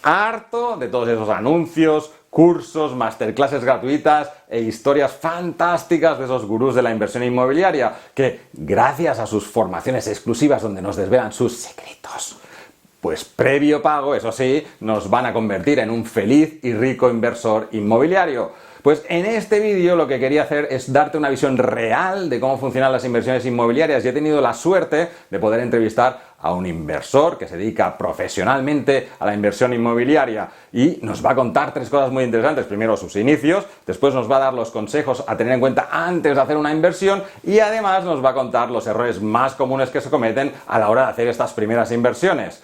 harto de todos esos anuncios, cursos, masterclasses gratuitas e historias fantásticas de esos gurús de la inversión inmobiliaria que, gracias a sus formaciones exclusivas donde nos desvelan sus secretos, pues previo pago, eso sí, nos van a convertir en un feliz y rico inversor inmobiliario. Pues en este vídeo lo que quería hacer es darte una visión real de cómo funcionan las inversiones inmobiliarias y he tenido la suerte de poder entrevistar a un inversor que se dedica profesionalmente a la inversión inmobiliaria y nos va a contar tres cosas muy interesantes. Primero, sus inicios, después nos va a dar los consejos a tener en cuenta antes de hacer una inversión y además nos va a contar los errores más comunes que se cometen a la hora de hacer estas primeras inversiones.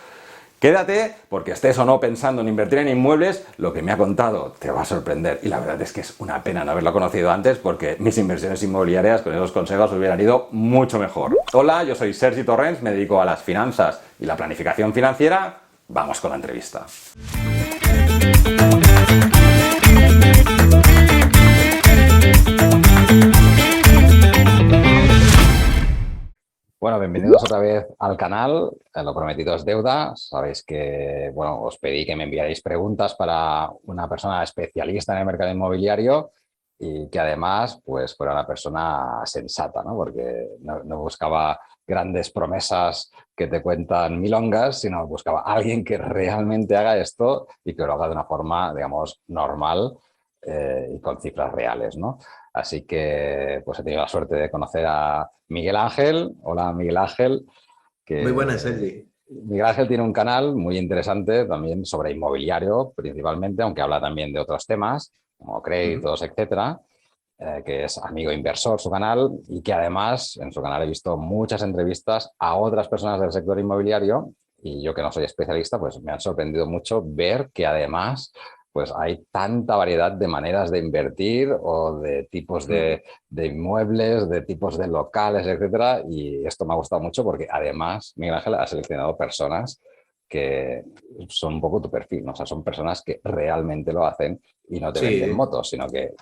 Quédate, porque estés o no pensando en invertir en inmuebles, lo que me ha contado te va a sorprender. Y la verdad es que es una pena no haberlo conocido antes, porque mis inversiones inmobiliarias con esos consejos hubieran ido mucho mejor. Hola, yo soy Sergi Torrents, me dedico a las finanzas y la planificación financiera. Vamos con la entrevista. Bueno, bienvenidos otra vez al canal. Lo prometido es deuda. Sabéis que, bueno, os pedí que me enviarais preguntas para una persona especialista en el mercado inmobiliario y que además, pues, fuera una persona sensata, ¿no? Porque no buscaba grandes promesas que te cuentan milongas, sino buscaba a alguien que realmente haga esto y que lo haga de una forma, digamos, normal y con cifras reales, ¿no? Así que pues he tenido la suerte de conocer a Miguel Ángel. Hola, Miguel Ángel. Muy buenas, Sergi. Miguel Ángel tiene un canal muy interesante también sobre inmobiliario principalmente, aunque habla también de otros temas como créditos, etcétera, que es Amigo Inversor, su canal, y que además en su canal he visto muchas entrevistas a otras personas del sector inmobiliario y yo que no soy especialista, pues me han sorprendido mucho ver que además pues hay tanta variedad de maneras de invertir o de tipos de inmuebles, de tipos de locales, etcétera. Y esto me ha gustado mucho porque además Miguel Ángel ha seleccionado personas que son un poco tu perfil, ¿no? O sea, son personas que realmente lo hacen y no te venden Sí, motos, sino que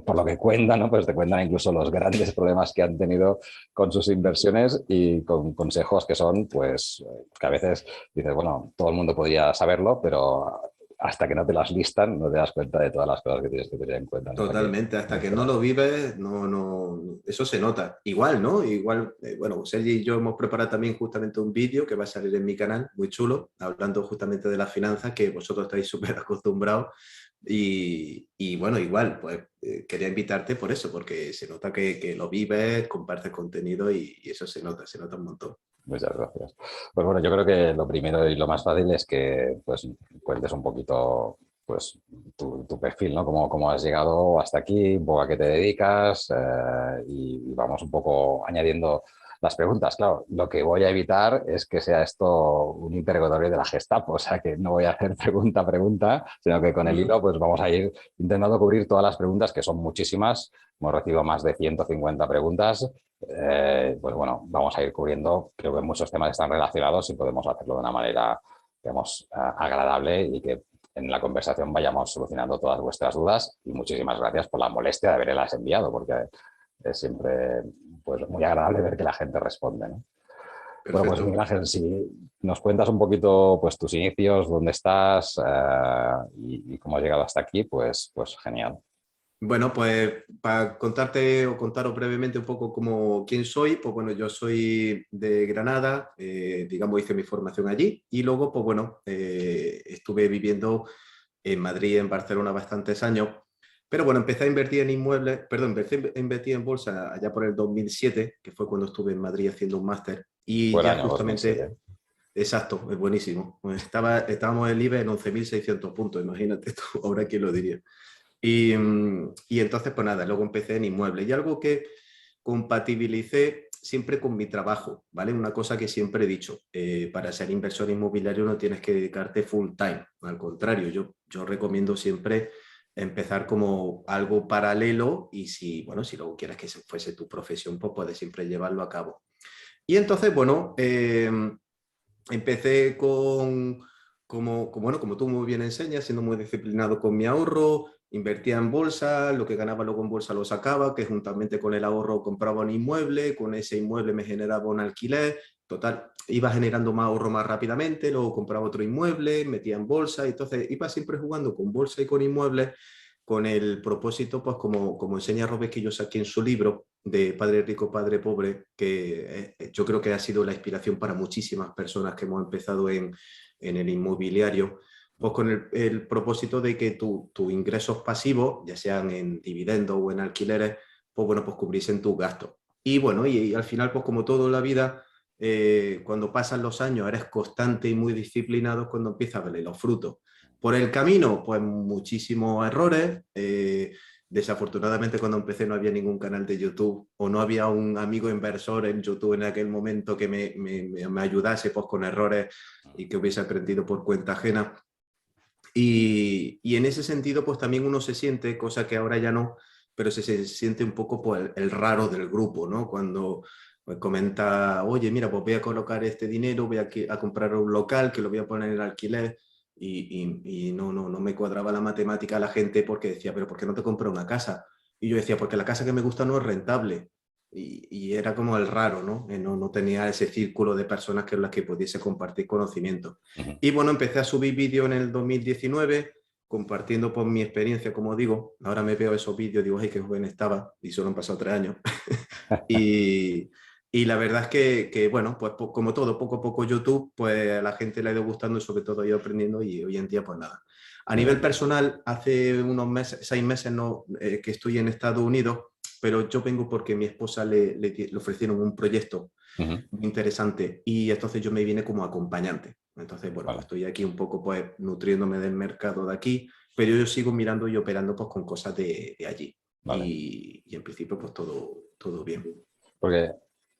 por lo que cuentan, ¿no? Pues te cuentan incluso los grandes problemas que han tenido con sus inversiones y con consejos que son, pues, que a veces dices, bueno, todo el mundo podría saberlo, pero hasta que no te las listan, no te das cuenta de todas las cosas que tienes que tener en cuenta, ¿no? O sea que, totalmente. Hasta que no lo vives, eso se nota. Igual, ¿no? Igual, bueno, Sergi y yo hemos preparado también justamente un vídeo que va a salir en mi canal, muy chulo, hablando justamente de las finanzas, que vosotros estáis súper acostumbrados. Y bueno, igual, pues quería invitarte por eso, porque se nota que lo vives, compartes contenido y eso se nota un montón. muchas gracias. Pues bueno, yo creo que lo primero y lo más fácil es que pues cuentes un poquito pues tu perfil, ¿no? Cómo has llegado hasta aquí, un poco a qué te dedicas y vamos un poco añadiendo las preguntas. Claro, lo que voy a evitar es que sea esto un interrogatorio de la Gestapo, o sea que no voy a hacer pregunta a pregunta, sino que con el hilo pues vamos a ir intentando cubrir todas las preguntas, que son muchísimas. Hemos recibido más de 150 preguntas. Pues bueno, vamos a ir cubriendo, creo que muchos temas están relacionados y podemos hacerlo de una manera, digamos, agradable y que en la conversación vayamos solucionando todas vuestras dudas y muchísimas gracias por la molestia de haberlas enviado porque es siempre pues, muy agradable ver que la gente responde, ¿no? Bueno, pues Perfecto. Miguel Ángel, si nos cuentas un poquito pues, tus inicios, dónde estás y cómo has llegado hasta aquí, pues genial. Bueno, pues para contarte o contaros brevemente un poco quién soy, pues bueno, yo soy de Granada, digamos, hice mi formación allí y luego, pues bueno, estuve viviendo en Madrid, en Barcelona bastantes años, pero bueno, empecé a invertir en inmuebles, perdón, empecé a invertir en bolsa allá por el 2007, que fue cuando estuve en Madrid haciendo un máster y Fue el ya año 2007. justamente, exacto, es buenísimo, pues estábamos en el IBE en 11.600 puntos, imagínate tú, ahora quién lo diría. Y entonces, pues nada, luego empecé en inmuebles. Y algo que compatibilicé siempre con mi trabajo, ¿vale? Una cosa que siempre he dicho, para ser inversor inmobiliario no tienes que dedicarte full time. Al contrario, yo recomiendo siempre empezar como algo paralelo y si, bueno, si luego quieres que fuese tu profesión, pues puedes siempre llevarlo a cabo. Y entonces, bueno, empecé bueno, como tú muy bien enseñas, siendo muy disciplinado con mi ahorro, invertía en bolsa, lo que ganaba luego en bolsa lo sacaba, que juntamente con el ahorro compraba un inmueble, con ese inmueble me generaba un alquiler total, iba generando más ahorro más rápidamente, luego compraba otro inmueble, metía en bolsa, y entonces iba siempre jugando con bolsa y con inmuebles, con el propósito, pues como enseña Robert Kiyosaki en su libro de Padre Rico, Padre Pobre, que yo creo que ha sido la inspiración para muchísimas personas que hemos empezado en el inmobiliario, pues con el propósito de que tus ingresos pasivos, ya sean en dividendos o en alquileres, pues bueno, pues cubriesen tus gastos. Y bueno, y al final, pues como todo en la vida, cuando pasan los años, eres constante y muy disciplinado cuando empiezas a ver los frutos. Por el camino, pues muchísimos errores. Desafortunadamente, cuando empecé no había ningún canal de YouTube o no había un amigo inversor en YouTube en aquel momento que me ayudase pues, con errores y que hubiese aprendido por cuenta ajena. Y en ese sentido, pues también uno se siente, cosa que ahora ya no, pero se siente un poco pues, el raro del grupo, ¿no? Cuando pues, comenta, oye, mira, pues voy a colocar este dinero, voy a comprar un local que lo voy a poner en alquiler. Y no me cuadraba la matemática a la gente porque decía, pero ¿por qué no te compras una casa? Y yo decía, porque la casa que me gusta no es rentable. Y era como el raro, ¿no? No tenía ese círculo de personas con las que pudiese compartir conocimiento. Ujú. Y bueno, empecé a subir vídeos en el 2019, compartiendo por mi experiencia, como digo. Ahora me veo esos vídeos, digo, ay, qué joven estaba, y solo han pasado 3 años. y, y la verdad es que, bueno, pues como todo, poco a poco YouTube, pues a la gente le ha ido gustando y sobre todo he ido aprendiendo y hoy en día, pues nada. A Muy nivel bien. personal, hace unos meses, 6 meses no, que estoy en Estados Unidos, pero yo vengo porque mi esposa le ofrecieron un proyecto Ujú. muy interesante y entonces yo me vine como acompañante. Entonces, bueno, pues Vale, estoy aquí un poco pues nutriéndome del mercado de aquí, pero yo sigo mirando y operando pues con cosas de allí. vale. Y en principio pues todo bien. Porque,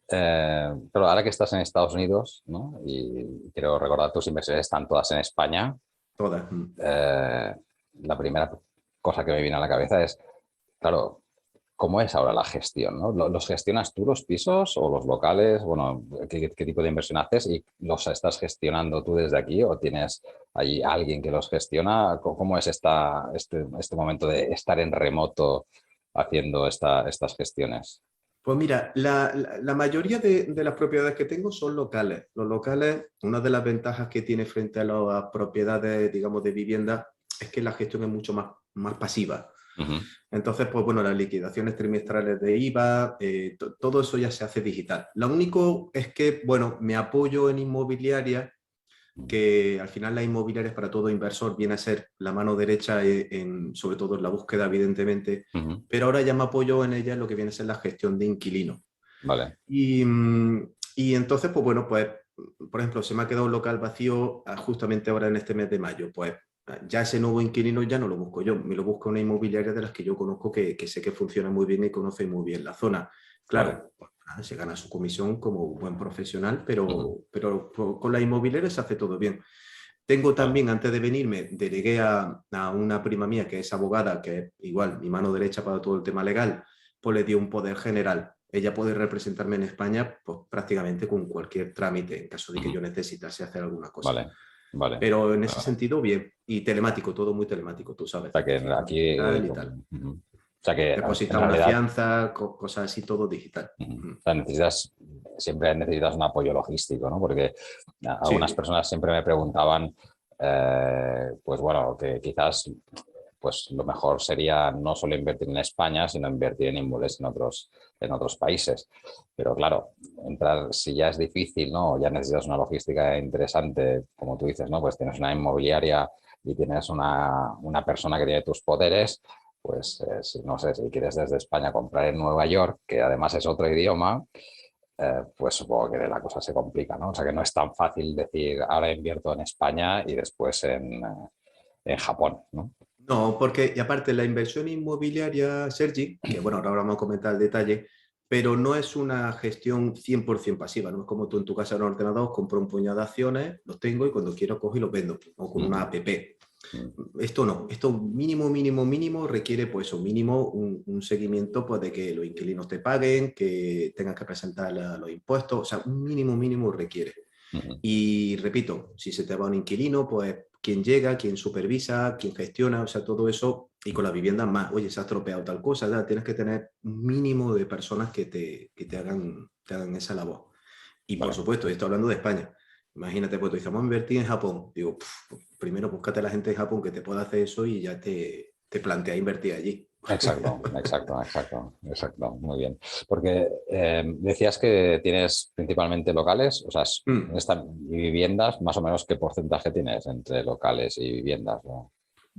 pero ahora que estás en Estados Unidos, ¿no? Y quiero recordar, tus inversiones están todas en España. Todas. eh, la primera cosa que me viene a la cabeza es, claro, ¿cómo es ahora la gestión, ¿no? ¿Los gestionas tú los pisos o los locales? Bueno, ¿qué tipo de inversión haces? ¿Y los estás gestionando tú desde aquí o tienes allí alguien que los gestiona? ¿Cómo es este momento de estar en remoto haciendo estas gestiones? Pues mira, la mayoría de las propiedades que tengo son locales. Los locales, una de las ventajas que tiene frente a las propiedades, digamos, de vivienda, es que la gestión es mucho más pasiva. Ujú. Entonces, pues bueno, las liquidaciones trimestrales de IVA, todo eso ya se hace digital. Lo único es que, bueno, me apoyo en inmobiliaria, que al final las inmobiliarias para todo inversor viene a ser la mano derecha, sobre todo en la búsqueda, evidentemente, Ujú. pero ahora ya me apoyo en ella en lo que viene a ser la gestión de inquilinos. Vale. Y entonces, pues bueno, pues, por ejemplo, se me ha quedado un local vacío justamente ahora en este mes de mayo. Pues ya ese nuevo inquilino ya no lo busco yo, me lo busco una inmobiliaria de las que yo conozco que sé que funciona muy bien y conoce muy bien la zona. Vale. Claro, pues, nada, se gana su comisión como buen profesional, Ujú. pero con la inmobiliaria se hace todo bien. Tengo Vale. también, antes de venirme, delegué a una prima mía que es abogada, que es igual mi mano derecha para todo el tema legal, pues le dio un poder general. Ella puede representarme en España pues, prácticamente con cualquier trámite en caso de que Ujú. yo necesitase hacer alguna cosa. Vale. Vale. Pero en ese Vale. sentido, bien. Y telemático, todo muy telemático, tú sabes. O sea que Firma aquí, digital y tal. ujú. O sea que en Depositar una realidad, fianza, cosas así, todo digital. ujú, Mm. o sea, siempre necesitas un apoyo logístico, ¿no? Porque algunas Sí. personas siempre me preguntaban, pues bueno, que quizás pues lo mejor sería no solo invertir en España, sino invertir en inmuebles en otros países. Pero claro, entrar, si ya es difícil, ¿no? Ya necesitas una logística interesante, como tú dices, ¿no? Pues tienes una inmobiliaria y tienes una persona que tiene tus poderes, pues no sé, si quieres desde España comprar en Nueva York, que además es otro idioma, pues supongo que la cosa se complica, ¿no? O sea que no es tan fácil decir ahora invierto en España y después en Japón, ¿no? No, porque, y aparte, la inversión inmobiliaria, Sergi, que bueno, ahora vamos a comentar el detalle, pero no es una gestión 100% pasiva, no es como tú en tu casa en un ordenador, compro un puñado de acciones, los tengo y cuando quiero cojo y los vendo, o con una Ujú. app. Ujú. Esto no, esto mínimo requiere pues un mínimo, un seguimiento pues de que los inquilinos te paguen, que tengas que presentar los impuestos, o sea, un mínimo requiere. Ujú. Y repito, si se te va un inquilino, pues quién llega, quién supervisa, quién gestiona, o sea, todo eso, y con la vivienda más, oye, se ha estropeado tal cosa, ya tienes que tener un mínimo de personas que te hagan esa labor. Y por Vale. supuesto, estoy hablando de España. Imagínate, pues tú dices, vamos a invertir en Japón. Digo, primero búscate a la gente de Japón que te pueda hacer eso y ya te plantea invertir allí. Exacto, exacto, exacto, exacto. Muy bien. Porque decías que tienes principalmente locales, o sea, Mm, y viviendas, más o menos qué porcentaje tienes entre locales y viviendas, ¿no?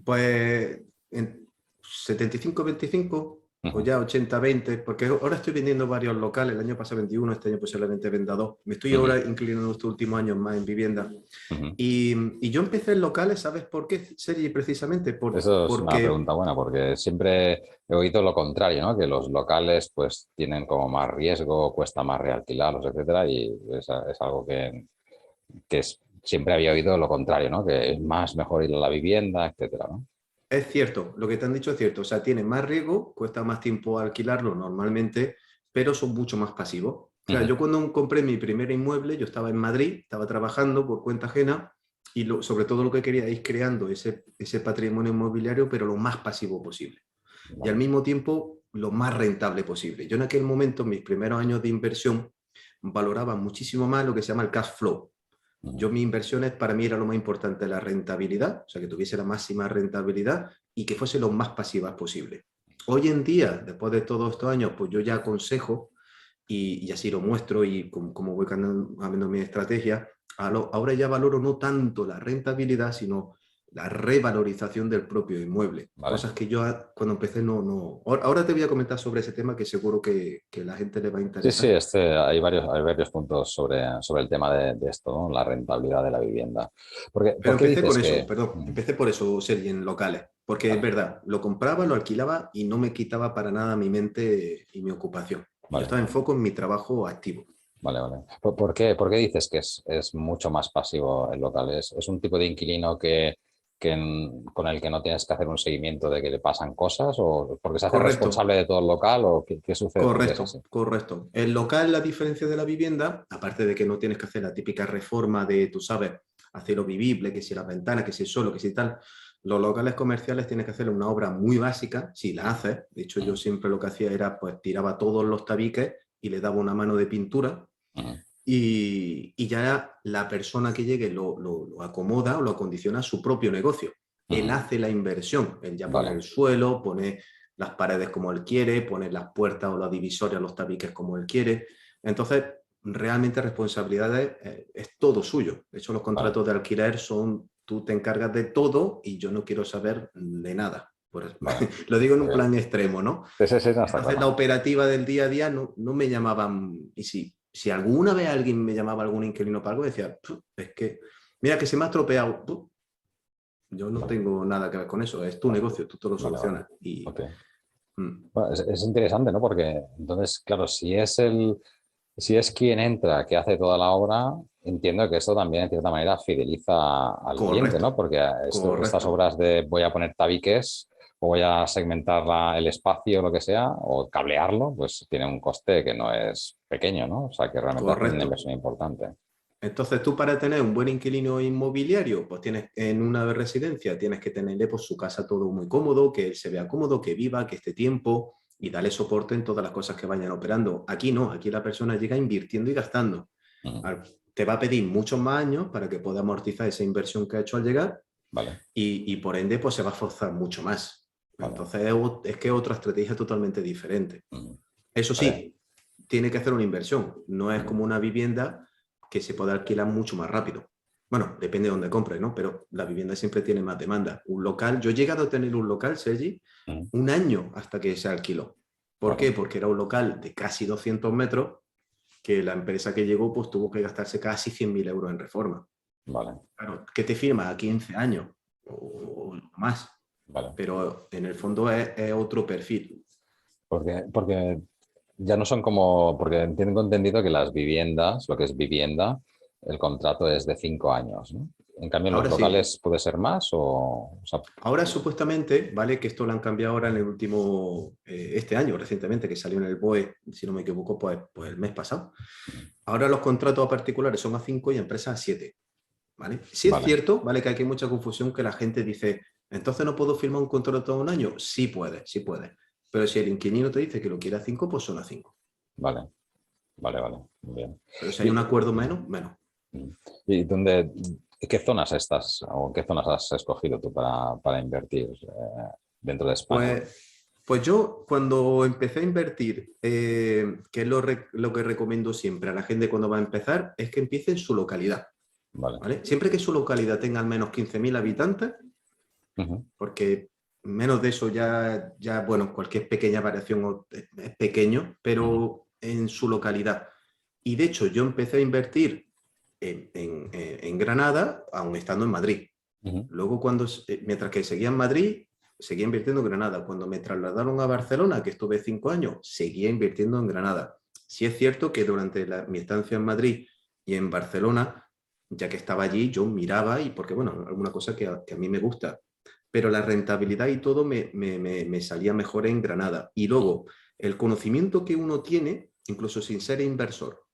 Pues en 75-25 o Ujú, ya 80-20, porque ahora estoy vendiendo varios locales. El año pasado 21, este año posiblemente venda 2. Me estoy ujú, ahora inclinando estos últimos años más en vivienda. ujú. Y yo empecé en locales, ¿sabes por qué, Sergi? Precisamente Eso es una porque pregunta buena, porque siempre he oído lo contrario, ¿no? Que los locales pues tienen como más riesgo, cuesta más realquilarlos, etcétera, y es algo siempre había oído lo contrario, ¿no? Que es más mejor ir a la vivienda, etcétera, ¿no? es cierto, lo que te han dicho es cierto. O sea, tiene más riesgo, cuesta más tiempo alquilarlo normalmente, pero son mucho más pasivos. O sea, Ujú, yo cuando compré mi primer inmueble, yo estaba en Madrid, estaba trabajando por cuenta ajena y sobre todo lo que quería es ir creando ese patrimonio inmobiliario, pero lo más pasivo posible. Y al vale. mismo tiempo, lo más rentable posible. Yo en aquel momento, en mis primeros años de inversión, valoraba muchísimo más lo que se llama el cash flow. Ujú. Yo mis inversiones para mí era lo más importante, la rentabilidad, o sea, que tuviese la máxima rentabilidad y que fuese lo más pasivas posible. Hoy en día, después de todos estos años, pues yo ya aconsejo y así lo muestro y como voy cambiando mi estrategia, ahora ya valoro no tanto la rentabilidad, sino la revalorización del propio inmueble. Vale. Cosas que yo cuando empecé no. Ahora te voy a comentar sobre ese tema que seguro que a la gente le va a Sí, sí, interesar. hay varios puntos sobre el tema de esto, ¿no? La rentabilidad de la vivienda. Pero ¿Por qué empecé por dices eso, que... perdón, Ujú, empecé por eso, Sergi, en locales, porque es vale, verdad, lo compraba, lo alquilaba y no me quitaba para nada mi mente y mi ocupación. Yo vale, estaba en foco en mi trabajo activo. vale, vale. Por qué dices que es mucho más pasivo el local? Es un tipo de inquilino con el que no tienes que hacer un seguimiento de que le pasan cosas? ¿O porque se hace Correcto, responsable de todo el local? ¿O qué sucede? ¿Por qué es así? correcto, correcto. El local, la diferencia de la vivienda, aparte de que no tienes que hacer la típica reforma de, tú sabes, hacerlo vivible, que si las ventanas, que si el suelo, que si tal, los locales comerciales tienes que hacer una obra muy básica, si la haces. De hecho, yo Ujú, siempre lo que hacía era, pues, tiraba todos los tabiques y le daba una mano de pintura. ujú, Y ya la persona que llegue lo acomoda o lo acondiciona a su propio negocio. Él ujú. hace la inversión, él ya pone el Vale, suelo, pone las paredes como él quiere, pone las puertas o las divisorias, los tabiques como él quiere. Entonces, realmente responsabilidades es todo suyo. De hecho, los vale. contratos de alquiler son, tú te encargas de todo y yo no quiero saber de nada. Vale, Lo digo en muy un bien. plan extremo, ¿no? Sí, sí, sí, no, está Entonces la claro. operativa del día a día no me llamaban, y si alguna vez alguien me llamaba algún inquilino para algo, decía, es que, mira que se me ha estropeado, yo no tengo nada que ver con eso, es tu Vale, negocio, tú te lo vale, vale. solucionas. Ok. Mm, Bueno, es interesante, ¿no? Porque entonces, claro, si es quien entra que hace toda la obra, entiendo que esto también en cierta manera fideliza al cliente, ¿no? correcto, Porque estas correcto, obras de voy a poner tabiques o voy a segmentar el espacio o lo que sea, o cablearlo, pues tiene un coste que no es pequeño, ¿no? O sea, que realmente hacen una correcto. inversión importante. Entonces tú para tener un buen inquilino inmobiliario, pues tienes en una residencia, tienes que tenerle pues su casa todo muy cómodo, que él se vea cómodo, que viva, que esté tiempo y darle soporte en todas las cosas que vayan operando. Aquí no, aquí la persona llega invirtiendo y gastando. Ujú. Te va a pedir muchos más años para que pueda amortizar esa inversión que ha hecho al llegar Vale, y por ende pues se va a forzar mucho más. vale. Entonces es que es otra estrategia totalmente diferente. Ujú. Eso Vale. sí, tiene que hacer una inversión. No es Ujú. como una vivienda que se puede alquilar mucho más rápido. Bueno, depende de dónde compres, ¿no? Pero la vivienda siempre tiene más demanda. Un local, yo he llegado a tener un local, Sergi, Ujú. un año hasta que se alquiló. ¿Por qué? Vale, Porque era un local de casi 200 metros que la empresa que llegó pues tuvo que gastarse casi 100.000 euros en reforma. vale, Claro, ¿qué te firma a 15 años o más? vale. Pero en el fondo es otro perfil. Porque ya no son como, porque tengo entendido que las viviendas, lo que es vivienda, el contrato es de 5 años, ¿no? En cambio, en los Ahora sí, locales puede ser más o sea, ahora supuestamente, ¿vale? Que esto lo han cambiado ahora en el último, este año recientemente, que salió en el BOE, si no me equivoco, pues el mes pasado. Ahora los contratos a particulares son a 5 y a empresas a 7, ¿vale? Sí es vale, cierto, ¿vale? Que aquí hay mucha confusión que la gente dice, entonces no puedo firmar un contrato a un año. Sí puede, sí puede. Pero si el inquilino te dice que lo quiere a 5, pues son a 5. vale, Vale, vale, bien. Pero si hay un acuerdo menos, menos. ¿Y qué zonas estás o qué zonas has escogido tú para invertir dentro de España? Pues yo cuando empecé a invertir, que es lo que recomiendo siempre a la gente cuando va a empezar, es que empiece en su localidad. Vale. ¿Vale? Siempre que su localidad tenga al menos 15.000 habitantes, porque menos de eso bueno, cualquier pequeña variación es pequeño, pero en su localidad. Y de hecho yo empecé a invertir en Granada, aún estando en Madrid. Luego, mientras que seguía en Madrid, seguía invirtiendo en Granada. Cuando me trasladaron a Barcelona, que estuve 5 años, seguía invirtiendo en Granada. Sí es cierto que durante mi estancia en Madrid y en Barcelona, ya que estaba allí, yo miraba y porque, bueno, alguna cosa que a mí me gusta, pero la rentabilidad y todo me salía mejor en Granada. Y luego, el conocimiento que uno tiene, incluso sin ser inversor,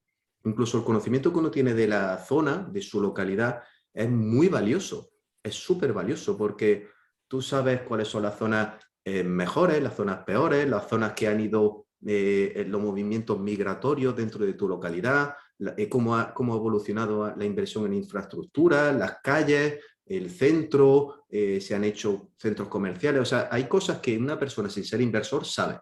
incluso el conocimiento que uno tiene de la zona, de su localidad, es muy valioso. Es súper valioso porque tú sabes cuáles son las zonas mejores, las zonas peores, las zonas que han ido en los movimientos migratorios dentro de tu localidad, cómo ha evolucionado la inversión en infraestructura, las calles, el centro, se han hecho centros comerciales. O sea, hay cosas que una persona sin ser inversor sabe.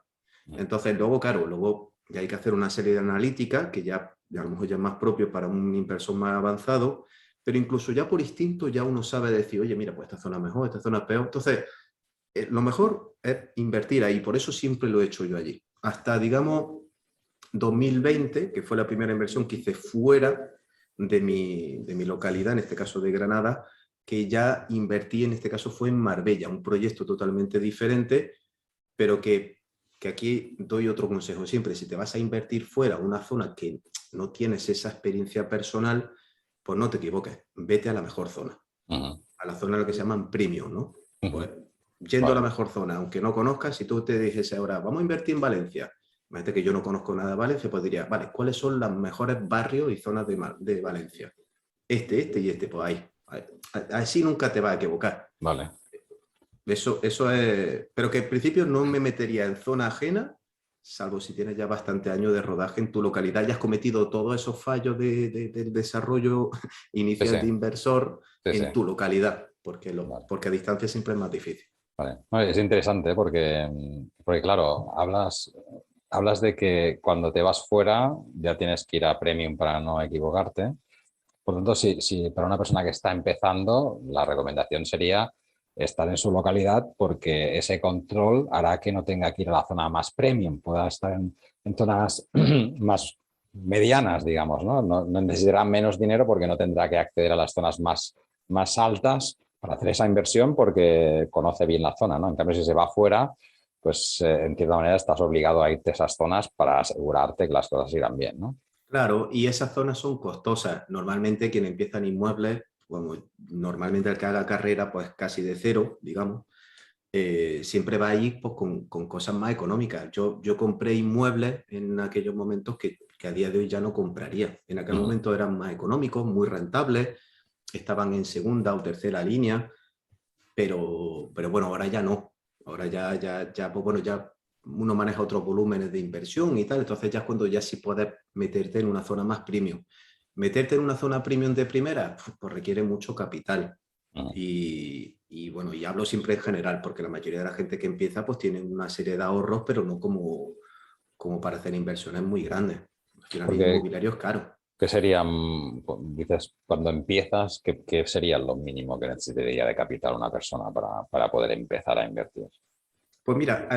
Entonces, luego, claro, luego ya hay que hacer una serie de analíticas que ya a lo mejor ya es más propio para un inversor más avanzado, pero incluso ya por instinto ya uno sabe decir, oye, mira, pues esta zona es mejor, esta zona es peor. Entonces, lo mejor es invertir ahí, por eso siempre lo he hecho yo allí. Hasta, digamos, 2020, que fue la primera inversión que hice fuera de mi localidad, en este caso de Granada, que ya invertí, en este caso fue en Marbella, un proyecto totalmente diferente, pero que aquí doy otro consejo siempre, si te vas a invertir fuera, una zona que no tienes esa experiencia personal, pues no te equivoques, vete a la mejor zona, a la zona que se llaman premium, ¿no? Pues yendo a la mejor zona, aunque no conozcas, si tú te dijese ahora, vamos a invertir en Valencia, imagínate que yo no conozco nada de Valencia, pues diría, vale, ¿cuáles son los mejores barrios y zonas de Valencia? Este y este, pues ahí. Así nunca te vas a equivocar. Vale. Eso es... Pero que en principio no me metería en zona ajena, salvo si tienes ya bastante años de rodaje en tu localidad y has cometido todos esos fallos del desarrollo inicial de inversor en tu localidad, porque a distancia siempre es más difícil. Vale. Es interesante porque claro, hablas de que cuando te vas fuera ya tienes que ir a Premium para no equivocarte. Por lo tanto, si para una persona que está empezando, la recomendación sería estar en su localidad porque ese control hará que no tenga que ir a la zona más premium, pueda estar en zonas más medianas, digamos, ¿no? No necesitará menos dinero porque no tendrá que acceder a las zonas más altas para hacer esa inversión porque conoce bien la zona, ¿no? En cambio, si se va fuera, pues en cierta manera estás obligado a irte a esas zonas para asegurarte que las cosas irán bien, ¿no? Claro, y esas zonas son costosas. Normalmente quien empieza en inmuebles, bueno, normalmente el que haga carrera, pues casi de cero, digamos, siempre va a ir pues, con cosas más económicas. Yo compré inmuebles en aquellos momentos que a día de hoy ya no compraría. En aquel momento eran más económicos, muy rentables, estaban en segunda o tercera línea, pero bueno, ahora ya no. Ahora pues bueno, ya uno maneja otros volúmenes de inversión y tal, entonces ya es cuando ya sí puedes meterte en una zona más premium. Meterte en una zona premium de primera, pues requiere mucho capital. Y bueno, y hablo siempre en general, porque la mayoría de la gente que empieza pues tiene una serie de ahorros, pero no como para hacer inversiones muy grandes. Al final el inmobiliario es caro. ¿Qué serían, dices, cuando empiezas, qué sería lo mínimo que necesitaría de capital una persona para poder empezar a invertir? Pues mira,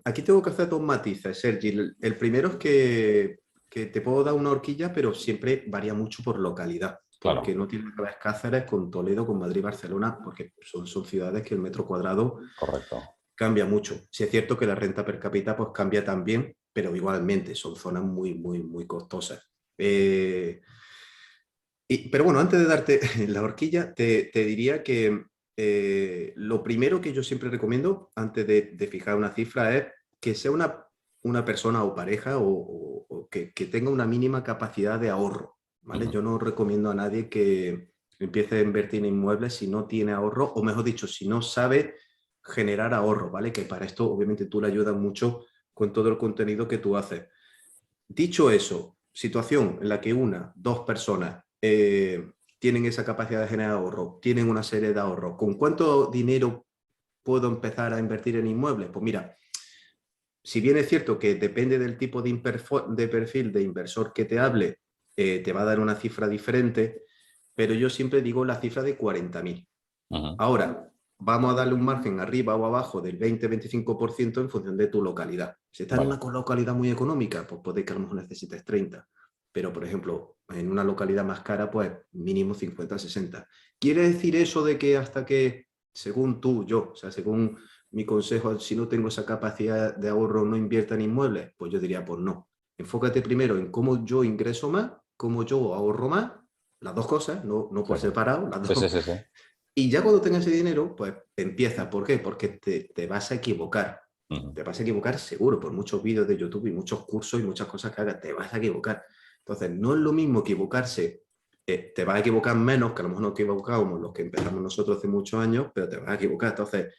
aquí tengo que hacer dos matices, Sergi. El primero es que te puedo dar una horquilla, pero siempre varía mucho por localidad. Claro. Porque no tiene que ver Cáceres con Toledo, con Madrid, Barcelona, porque son ciudades que el metro cuadrado cambia mucho. Sí es cierto que la renta per cápita pues cambia también, pero igualmente son zonas muy, muy, muy costosas. Pero bueno, antes de darte la horquilla, te diría que lo primero que yo siempre recomiendo antes de fijar una cifra es que sea una persona o pareja o que tenga una mínima capacidad de ahorro, ¿vale? Yo no recomiendo a nadie que empiece a invertir en inmuebles si no tiene ahorro, o mejor dicho, si no sabe generar ahorro, ¿vale? Que para esto obviamente tú le ayudas mucho con todo el contenido que tú haces. Dicho eso, situación en la que una, dos personas tienen esa capacidad de generar ahorro, tienen una serie de ahorros, ¿con cuánto dinero puedo empezar a invertir en inmuebles? Pues mira, si bien es cierto que depende del tipo de perfil de inversor que te hable, te va a dar una cifra diferente, pero yo siempre digo la cifra de 40.000. Ahora, vamos a darle un margen arriba o abajo del 20-25% en función de tu localidad. Si estás en una localidad muy económica, pues puede que a lo mejor necesites 30. Pero, por ejemplo, en una localidad más cara, pues mínimo 50-60. ¿Quiere decir eso de que hasta que, según tú, yo, o sea, según mi consejo, si no tengo esa capacidad de ahorro, no invierta en inmuebles? Pues yo diría, pues no. Enfócate primero en cómo yo ingreso más, cómo yo ahorro más, las dos cosas, no por separado, las dos. Sí. Y ya cuando tengas ese dinero, pues empieza. ¿Por qué? Porque te vas a equivocar. Te vas a equivocar seguro, por muchos vídeos de YouTube y muchos cursos y muchas cosas que hagas, te vas a equivocar. Entonces, no es lo mismo equivocarse, te vas a equivocar menos, que a lo mejor no equivocábamos los que empezamos nosotros hace muchos años, pero te vas a equivocar. Entonces,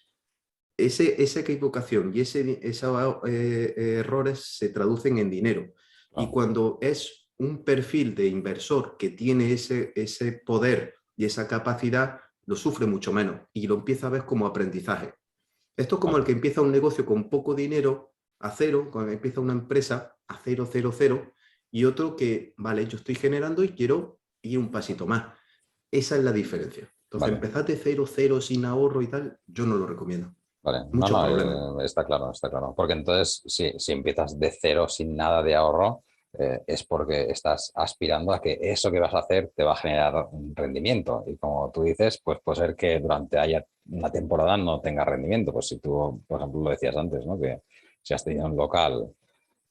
esa equivocación y esos errores se traducen en dinero. Y cuando es un perfil de inversor que tiene ese poder y esa capacidad, lo sufre mucho menos y lo empieza a ver como aprendizaje. Esto es como el que empieza un negocio con poco dinero, a cero, cuando empieza una empresa a 0, y otro que, vale, yo estoy generando y quiero ir un pasito más. Esa es la diferencia. Entonces, empezar de 0 sin ahorro y tal, yo no lo recomiendo. Vale, Muchos problemas. está claro, está claro. Porque entonces, si empiezas de cero sin nada de ahorro, es porque estás aspirando a que eso que vas a hacer te va a generar un rendimiento. Y como tú dices, pues puede ser que durante haya una temporada no tenga rendimiento. Pues si tú, por ejemplo, lo decías antes, ¿no? Que si has tenido un local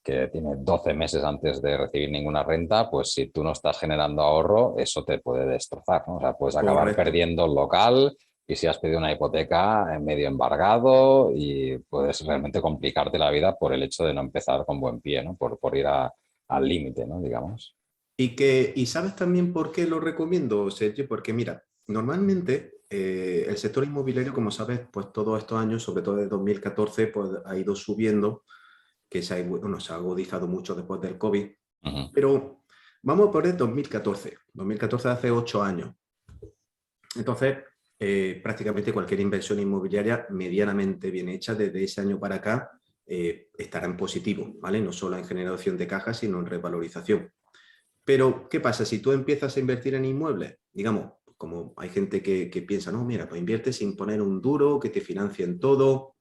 que tiene 12 meses antes de recibir ninguna renta, pues si tú no estás generando ahorro, eso te puede destrozar, ¿no? O sea, puedes acabar perdiendo el local y si has pedido una hipoteca en medio embargado y puedes realmente complicarte la vida por el hecho de no empezar con buen pie, ¿no? Por ir al límite, ¿no? Digamos. Y sabes también por qué lo recomiendo, Sergio, porque mira, normalmente el sector inmobiliario, como sabes, pues todos estos años, sobre todo desde 2014, pues ha ido subiendo, que se ha agudizado mucho después del COVID. Pero vamos a poner 2014. 2014 hace 8 años. Entonces, prácticamente cualquier inversión inmobiliaria medianamente bien hecha desde ese año para acá estará en positivo, ¿vale? No solo en generación de caja, sino en revalorización. Pero, ¿qué pasa? Si tú empiezas a invertir en inmuebles, digamos, como hay gente que piensa, no, mira, pues invierte sin poner un duro, que te financien todo.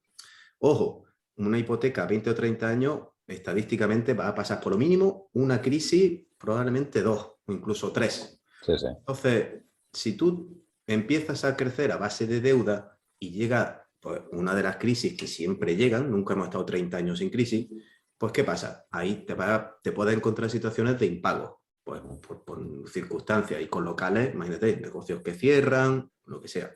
Ojo, una hipoteca a 20 o 30 años, estadísticamente va a pasar por lo mínimo una crisis, probablemente 2 o incluso 3. Sí. Entonces, si tú empiezas a crecer a base de deuda y llega pues, una de las crisis que siempre llegan, nunca hemos estado 30 años sin crisis, pues ¿qué pasa? Ahí te puedes encontrar situaciones de impago, pues por circunstancias y con locales, imagínate, negocios que cierran, lo que sea.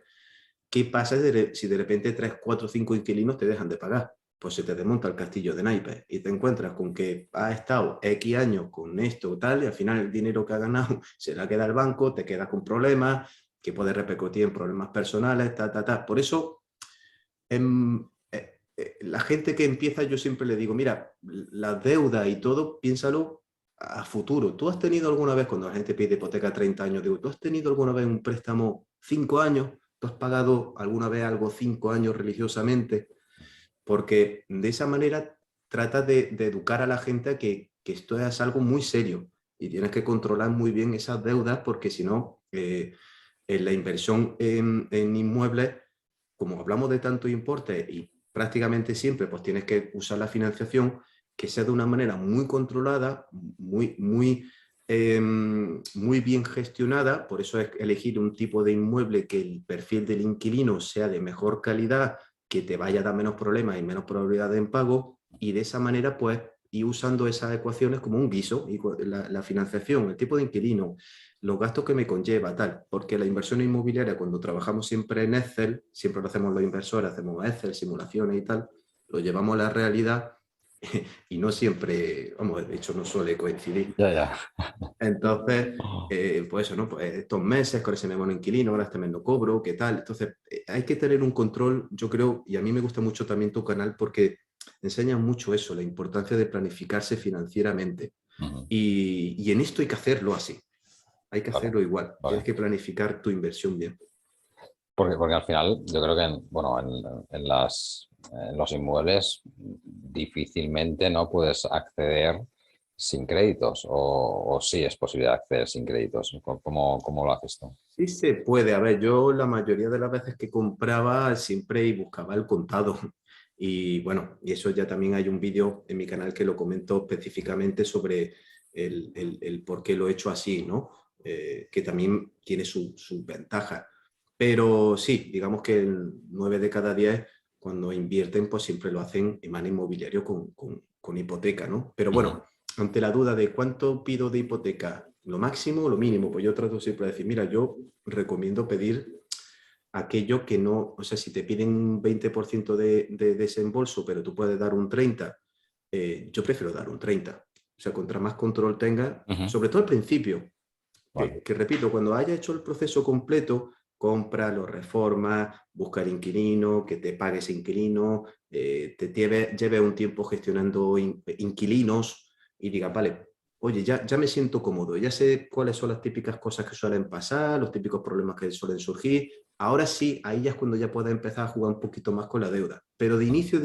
¿Qué pasa si de repente 3, 4, 5 inquilinos te dejan de pagar? Pues se te desmonta el castillo de naipes y te encuentras con que has estado X años con esto tal y al final el dinero que has ganado se la queda al banco, te quedas con problemas que puede repercutir en problemas personales, Por eso, la gente que empieza, yo siempre le digo, mira, la deuda y todo, piénsalo a futuro. ¿Tú has tenido alguna vez, cuando la gente pide hipoteca 30 años, digo, ¿tú has tenido alguna vez un préstamo 5 años? ¿Tú has pagado alguna vez algo 5 años religiosamente? Porque de esa manera tratas de educar a la gente a que esto es algo muy serio y tienes que controlar muy bien esas deudas porque si no, en la inversión en inmuebles, como hablamos de tanto importe y prácticamente siempre pues tienes que usar la financiación que sea de una manera muy controlada, muy bien gestionada. Por eso es elegir un tipo de inmueble que el perfil del inquilino sea de mejor calidad, que te vaya a dar menos problemas y menos probabilidad de impago, y de esa manera pues ir usando esas ecuaciones como un guiso, y la financiación, el tipo de inquilino, los gastos que me conlleva, tal, porque la inversión inmobiliaria, cuando trabajamos siempre en Excel, siempre lo hacemos los inversores, hacemos Excel, simulaciones y tal, lo llevamos a la realidad y no siempre, vamos, de hecho no suele coincidir. Ya. Entonces, pues eso, ¿no? Pues estos meses, con ese me bono inquilino, ahora este mes no cobro, ¿qué tal? Entonces, hay que tener un control, yo creo, y a mí me gusta mucho también tu canal porque enseña mucho eso, la importancia de planificarse financieramente. Y en esto hay que hacerlo así. Hay que hacerlo igual. Vale. Tienes que planificar tu inversión bien. Porque al final yo creo que en los inmuebles difícilmente no puedes acceder sin créditos o sí es posible acceder sin créditos. ¿Cómo lo haces tú? Sí se puede. A ver, yo la mayoría de las veces que compraba siempre y buscaba el contado. Y bueno, y eso ya también hay un vídeo en mi canal que lo comento específicamente sobre el por qué lo he hecho así, ¿no? Que también tiene su ventaja. Pero sí, digamos que el 9 de cada 10 cuando invierten, pues siempre lo hacen en mano inmobiliario con hipoteca, ¿no? Pero bueno, ante la duda de cuánto pido de hipoteca, lo máximo o lo mínimo, pues yo trato siempre de decir, mira, yo recomiendo pedir aquello que no, o sea, si te piden un 20% de desembolso, pero tú puedes dar un 30%, yo prefiero dar un 30%. O sea, contra más control tenga, sobre todo al principio, que repito, cuando haya hecho el proceso completo, compra, lo reforma, busca el inquilino, que te pague ese inquilino, te lleve un tiempo gestionando inquilinos y diga, vale, oye, ya me siento cómodo, ya sé cuáles son las típicas cosas que suelen pasar, los típicos problemas que suelen surgir. Ahora sí, ahí ya es cuando ya puedes empezar a jugar un poquito más con la deuda. Pero de inicio,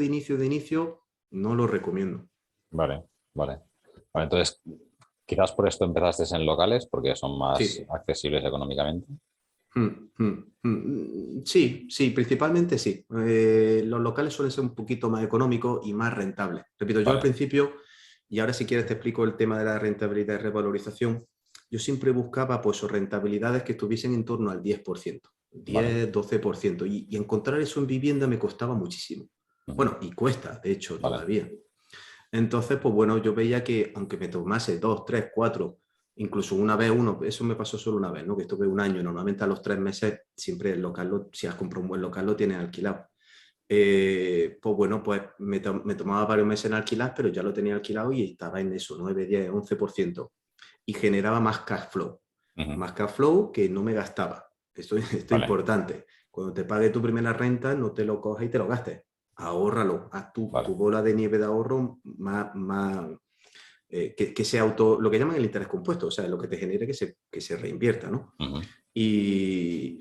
no lo recomiendo. Vale. Entonces, quizás por esto empezaste en locales, porque son más Sí. accesibles económicamente. Sí, principalmente sí. Los locales suelen ser un poquito más económicos y más rentables. Repito, yo al principio, y ahora si quieres te explico el tema de la rentabilidad y revalorización, yo siempre buscaba pues rentabilidades que estuviesen en torno al 10%, 10, 12%, y encontrar eso en vivienda me costaba muchísimo. Bueno, y cuesta, de hecho, todavía. Entonces, pues bueno, yo veía que aunque me tomase 2, 3, 4, incluso una vez eso me pasó solo una vez, ¿no? Que estuve un año, normalmente a los 3 meses siempre el local, si has comprado un buen local, lo tienes alquilado. Pues bueno, pues me tomaba varios meses en alquilar, pero ya lo tenía alquilado y estaba en eso, 9, 10, 11%. Y generaba más cash flow. Más cash flow que no me gastaba. Esto es importante. Cuando te pague tu primera renta, no te lo cojas y te lo gastes. Ahórralo, haz tu bola de nieve de ahorro más que sea lo que llaman el interés compuesto, o sea, lo que te genere que se reinvierta, ¿no? Y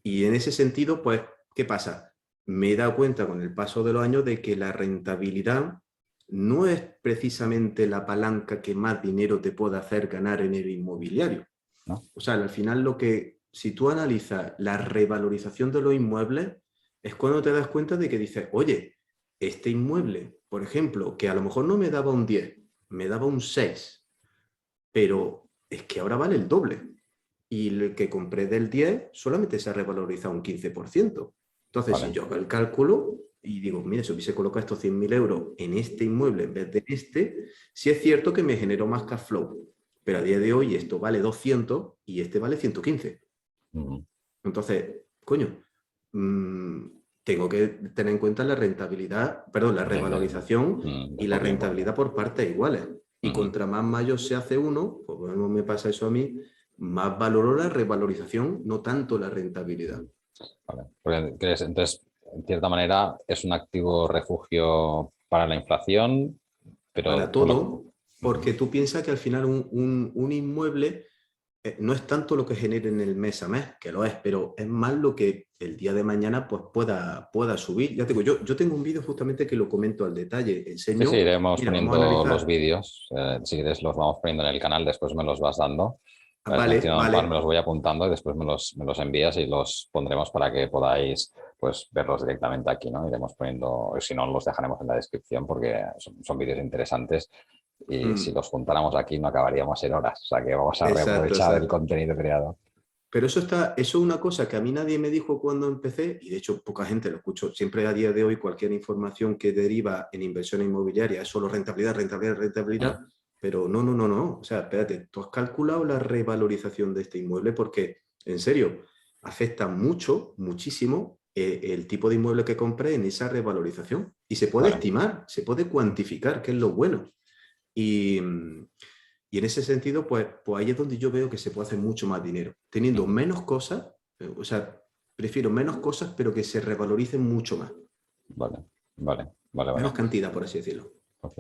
en ese sentido, pues, ¿qué pasa? Me he dado cuenta con el paso de los años de que la rentabilidad no es precisamente la palanca que más dinero te puede hacer ganar en el inmobiliario. ¿No? O sea, al final si tú analizas la revalorización de los inmuebles, es cuando te das cuenta de que dices, oye, este inmueble, por ejemplo, que a lo mejor no me daba un 10, me daba un 6, pero es que ahora vale el doble. Y el que compré del 10 solamente se ha revalorizado un 15%. Entonces, si yo hago el cálculo y digo, mira, si hubiese colocado estos 100.000 euros en este inmueble en vez de este, sí es cierto que me generó más cash flow. Pero a día de hoy esto vale 200 y este vale 115. Entonces, coño, tengo que tener en cuenta la rentabilidad, perdón, la revalorización y la rentabilidad por partes iguales. Y contra más mayo se hace uno, pues bueno, me pasa eso a mí, más valoro la revalorización, no tanto la rentabilidad. Vale. Porque, entonces, en cierta manera, es un activo refugio para la inflación, pero... Para todo, porque tú piensas que al final un inmueble no es tanto lo que genere en el mes a mes, que lo es, pero es más lo que el día de mañana pues pueda subir. Ya te digo, yo tengo un vídeo justamente que lo comento al detalle. Enseño, Sí, iremos mira, vamos a poniendo analizar. los vídeos. Si quieres, los vamos poniendo en el canal, después me los vas dando. Vale. Me los voy apuntando y después me los envías y los pondremos para que podáis pues, verlos directamente aquí, ¿no? Iremos poniendo, si no, los dejaremos en la descripción porque son vídeos interesantes y si los juntáramos aquí no acabaríamos en horas. O sea que vamos a reaprovechar el contenido creado. Pero eso es una cosa que a mí nadie me dijo cuando empecé, y de hecho poca gente lo escucho. Siempre a día de hoy cualquier información que deriva en inversión inmobiliaria es solo rentabilidad, pero no. O sea, espérate, tú has calculado la revalorización de este inmueble porque, en serio, afecta muchísimo el tipo de inmueble que compré en esa revalorización. Y se puede estimar, se puede cuantificar, que es lo bueno. Y en ese sentido, pues ahí es donde yo veo que se puede hacer mucho más dinero, teniendo menos cosas, o sea, prefiero menos cosas, pero que se revaloricen mucho más. Vale. Menos cantidad, por así decirlo. Ok.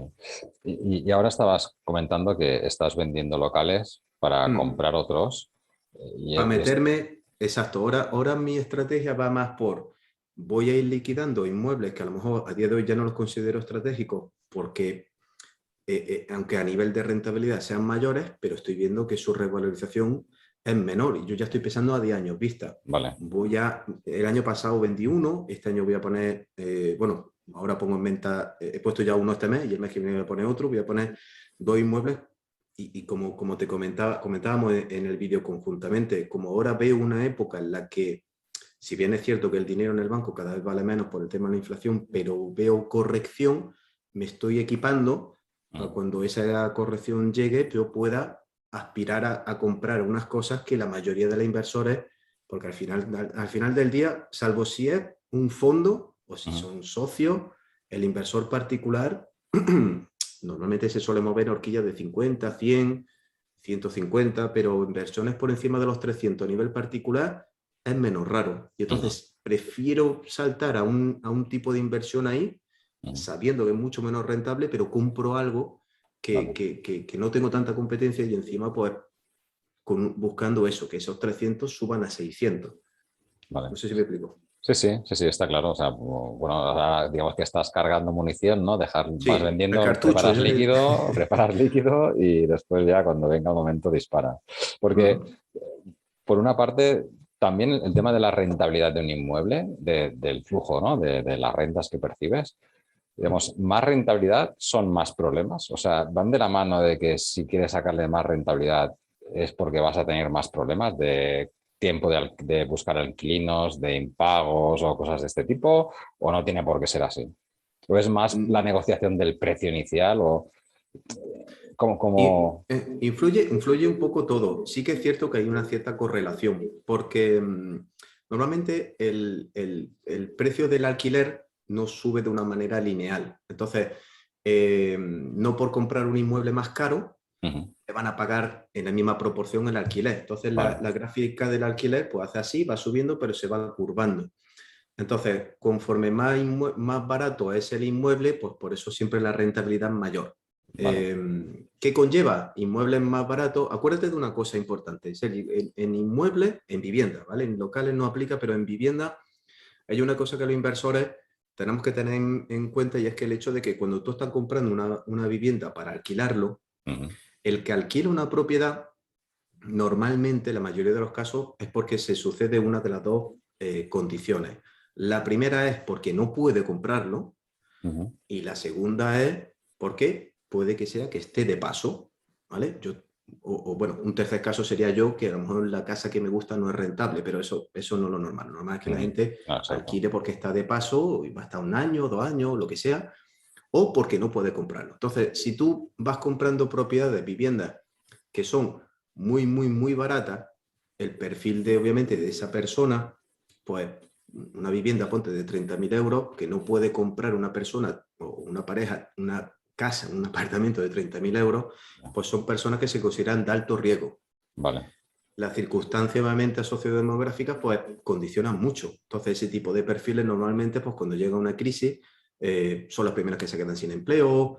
Y ahora estabas comentando que estás vendiendo locales para Mm. comprar otros. Para Y es, meterme, exacto, ahora mi estrategia va más por, voy a ir liquidando inmuebles que a lo mejor a día de hoy ya no los considero estratégicos porque, aunque a nivel de rentabilidad sean mayores, pero estoy viendo que su revalorización es menor y yo ya estoy pensando a 10 años vista. vale. El año pasado vendí uno, este año voy a poner, bueno, ahora pongo en venta, he puesto ya uno este mes y el mes que viene voy a poner otro, voy a poner 2 inmuebles y como te comentábamos en el vídeo conjuntamente, como ahora veo una época en la que, si bien es cierto que el dinero en el banco cada vez vale menos por el tema de la inflación, pero veo corrección, me estoy equipando para cuando esa corrección llegue yo pueda aspirar a comprar unas cosas que la mayoría de los inversores, porque al final del día, salvo si es un fondo o si son socios, el inversor particular normalmente se suele mover horquillas de 50, 100, 150, pero inversiones por encima de los 300 a nivel particular es menos raro. Y entonces prefiero saltar a un tipo de inversión ahí, sabiendo que es mucho menos rentable, pero compro algo Vale. que no tengo tanta competencia y encima pues buscando eso, que esos 300 suban a 600. Vale. No sé si me explico. Sí, sí, sí, sí, está claro. O sea, bueno, ahora digamos que estás cargando munición, ¿no? vas Sí, el vendiendo, cartucho. preparas líquido y después ya cuando venga el momento dispara. Porque Uh-huh. por una parte, también el tema de la rentabilidad de un inmueble, del flujo, ¿no? De las rentas que percibes. Digamos, más rentabilidad son más problemas. O sea, van de la mano de que si quieres sacarle más rentabilidad es porque vas a tener más problemas de tiempo de buscar inquilinos, de impagos o cosas de este tipo, o no tiene por qué ser así. O es más la negociación del precio inicial o como... Influye un poco todo. Sí que es cierto que hay una cierta correlación, porque normalmente el precio del alquiler no sube de una manera lineal. Entonces, no por comprar un inmueble más caro, Ujú. te van a pagar en la misma proporción el alquiler. Entonces, Vale, la gráfica del alquiler pues hace así, va subiendo, pero se va curvando. Entonces, conforme más barato es el inmueble, pues por eso siempre la rentabilidad es mayor. vale. ¿Qué conlleva? Inmuebles más baratos. Acuérdate de una cosa importante. En inmuebles, en vivienda, ¿vale? En locales no aplica, pero en vivienda hay una cosa que los inversores tenemos que tener en cuenta y es que el hecho de que cuando tú estás comprando una vivienda para alquilarlo, Ujú. el que alquila una propiedad, normalmente, la mayoría de los casos, es porque se sucede una de las dos condiciones. La primera es porque no puede comprarlo Ujú. y la segunda es porque puede que sea que esté de paso, ¿vale? Bueno, un tercer caso sería yo, que a lo mejor la casa que me gusta no es rentable, pero eso no es lo normal. Lo normal es que la Ujú. gente Ah, exacto. alquile porque está de paso y va a estar 1 año, 2 años, lo que sea, o porque no puede comprarlo. Entonces, si tú vas comprando propiedades, viviendas que son muy, muy, muy baratas, el perfil de, obviamente, de esa persona, pues una vivienda, ponte, de 30.000 euros, que no puede comprar una persona o una pareja, una casa, un apartamento de 30.000 euros, pues son personas que se consideran de alto riesgo. Vale. Las circunstancias, obviamente, sociodemográficas, pues condicionan mucho. Entonces, ese tipo de perfiles normalmente, pues cuando llega una crisis, son las primeras que se quedan sin empleo.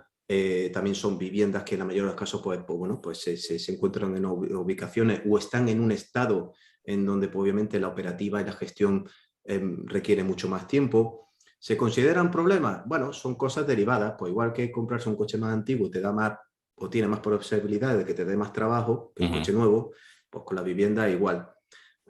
También son viviendas que en la mayoría de los casos, pues bueno, pues se encuentran en ubicaciones o están en un estado en donde, pues, obviamente, la operativa y la gestión requiere mucho más tiempo. ¿Se consideran problemas? Bueno, son cosas derivadas, pues igual que comprarse un coche más antiguo te da más o tiene más posibilidades de que te dé más trabajo que un Ujú. coche nuevo, pues con la vivienda igual.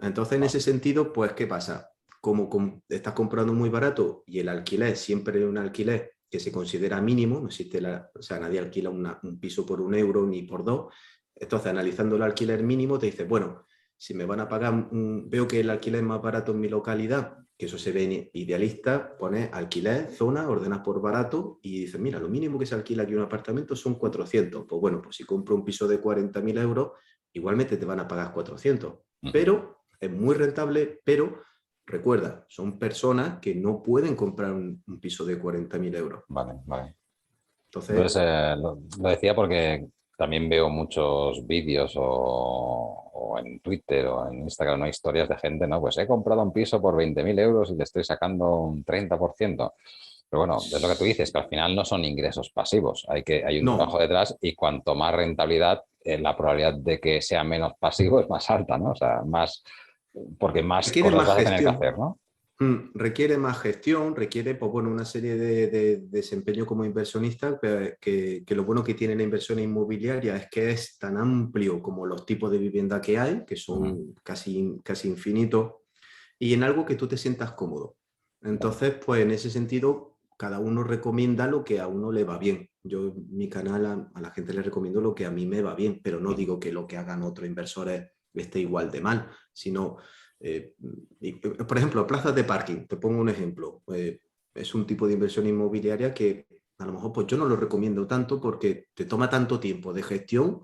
Entonces, en Vale. ese sentido, pues, ¿qué pasa? Como estás comprando muy barato y el alquiler siempre es un alquiler que se considera mínimo, no existe o sea, nadie alquila un piso por 1 euro ni por dos. Entonces, analizando el alquiler mínimo, te dices, bueno, si me van a pagar, veo que el alquiler es más barato en mi localidad, que eso se ve idealista, pones alquiler, zona, ordenas por barato y dices, mira, lo mínimo que se alquila aquí un apartamento son 400. Pues bueno, pues si compro un piso de 40.000 euros, igualmente te van a pagar 400. Ujú. Pero es muy rentable, pero recuerda, son personas que no pueden comprar un piso de 40.000 euros. Vale, vale. Entonces, Entonces, lo decía porque también veo muchos vídeos o en Twitter o en Instagram, ¿no? Historias de gente, ¿no? Pues he comprado un piso por 20.000 euros y le estoy sacando un 30%. Pero bueno, es lo que tú dices, que al final no son ingresos pasivos, hay un trabajo No, detrás y cuanto más rentabilidad, la probabilidad de que sea menos pasivo es más alta, ¿no? O sea, más, porque más requiere cosas más vas a tener que gestión. hacer, ¿no? Requiere más gestión, requiere pues, bueno, una serie de desempeño como inversionista, que lo bueno que tiene la inversión inmobiliaria es que es tan amplio como los tipos de vivienda que hay, que Ujú. son casi infinitos, y en algo que tú te sientas cómodo. Vale, Entonces, pues en ese sentido, cada uno recomienda lo que a uno le va bien. Yo en mi canal a la gente le recomiendo lo que a mí me va bien, pero no digo que lo que hagan otros inversores esté igual de mal, sino, por ejemplo, plazas de parking, te pongo un ejemplo. Es un tipo de inversión inmobiliaria que a lo mejor pues yo no lo recomiendo tanto porque te toma tanto tiempo de gestión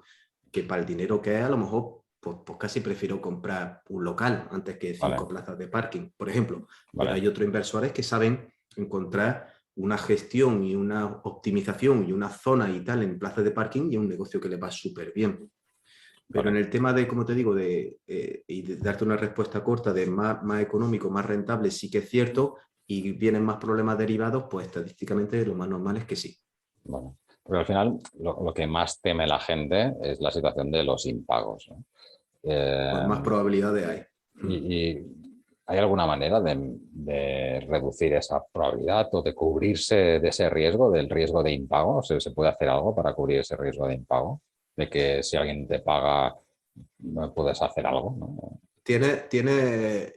que para el dinero que es, a lo mejor pues casi prefiero comprar un local antes que 5 vale, plazas de parking, por ejemplo. Pero vale. hay otros inversores que saben encontrar una gestión y una optimización y una zona y tal en plazas de parking y un negocio que le va súper bien. Pero en Vale. el tema de, como te digo, y de darte una respuesta corta de más económico, más rentable, sí que es cierto, y vienen más problemas derivados, pues estadísticamente lo más normal es que sí. Bueno, porque al final lo que más teme la gente es la situación de los impagos, ¿no? Pues Eh, más probabilidades hay. y ¿hay alguna manera de reducir esa probabilidad o de cubrirse de ese riesgo, del riesgo de impago? ¿Se puede hacer algo para cubrir ese riesgo de impago? De que si alguien te paga, no puedes hacer algo, ¿no?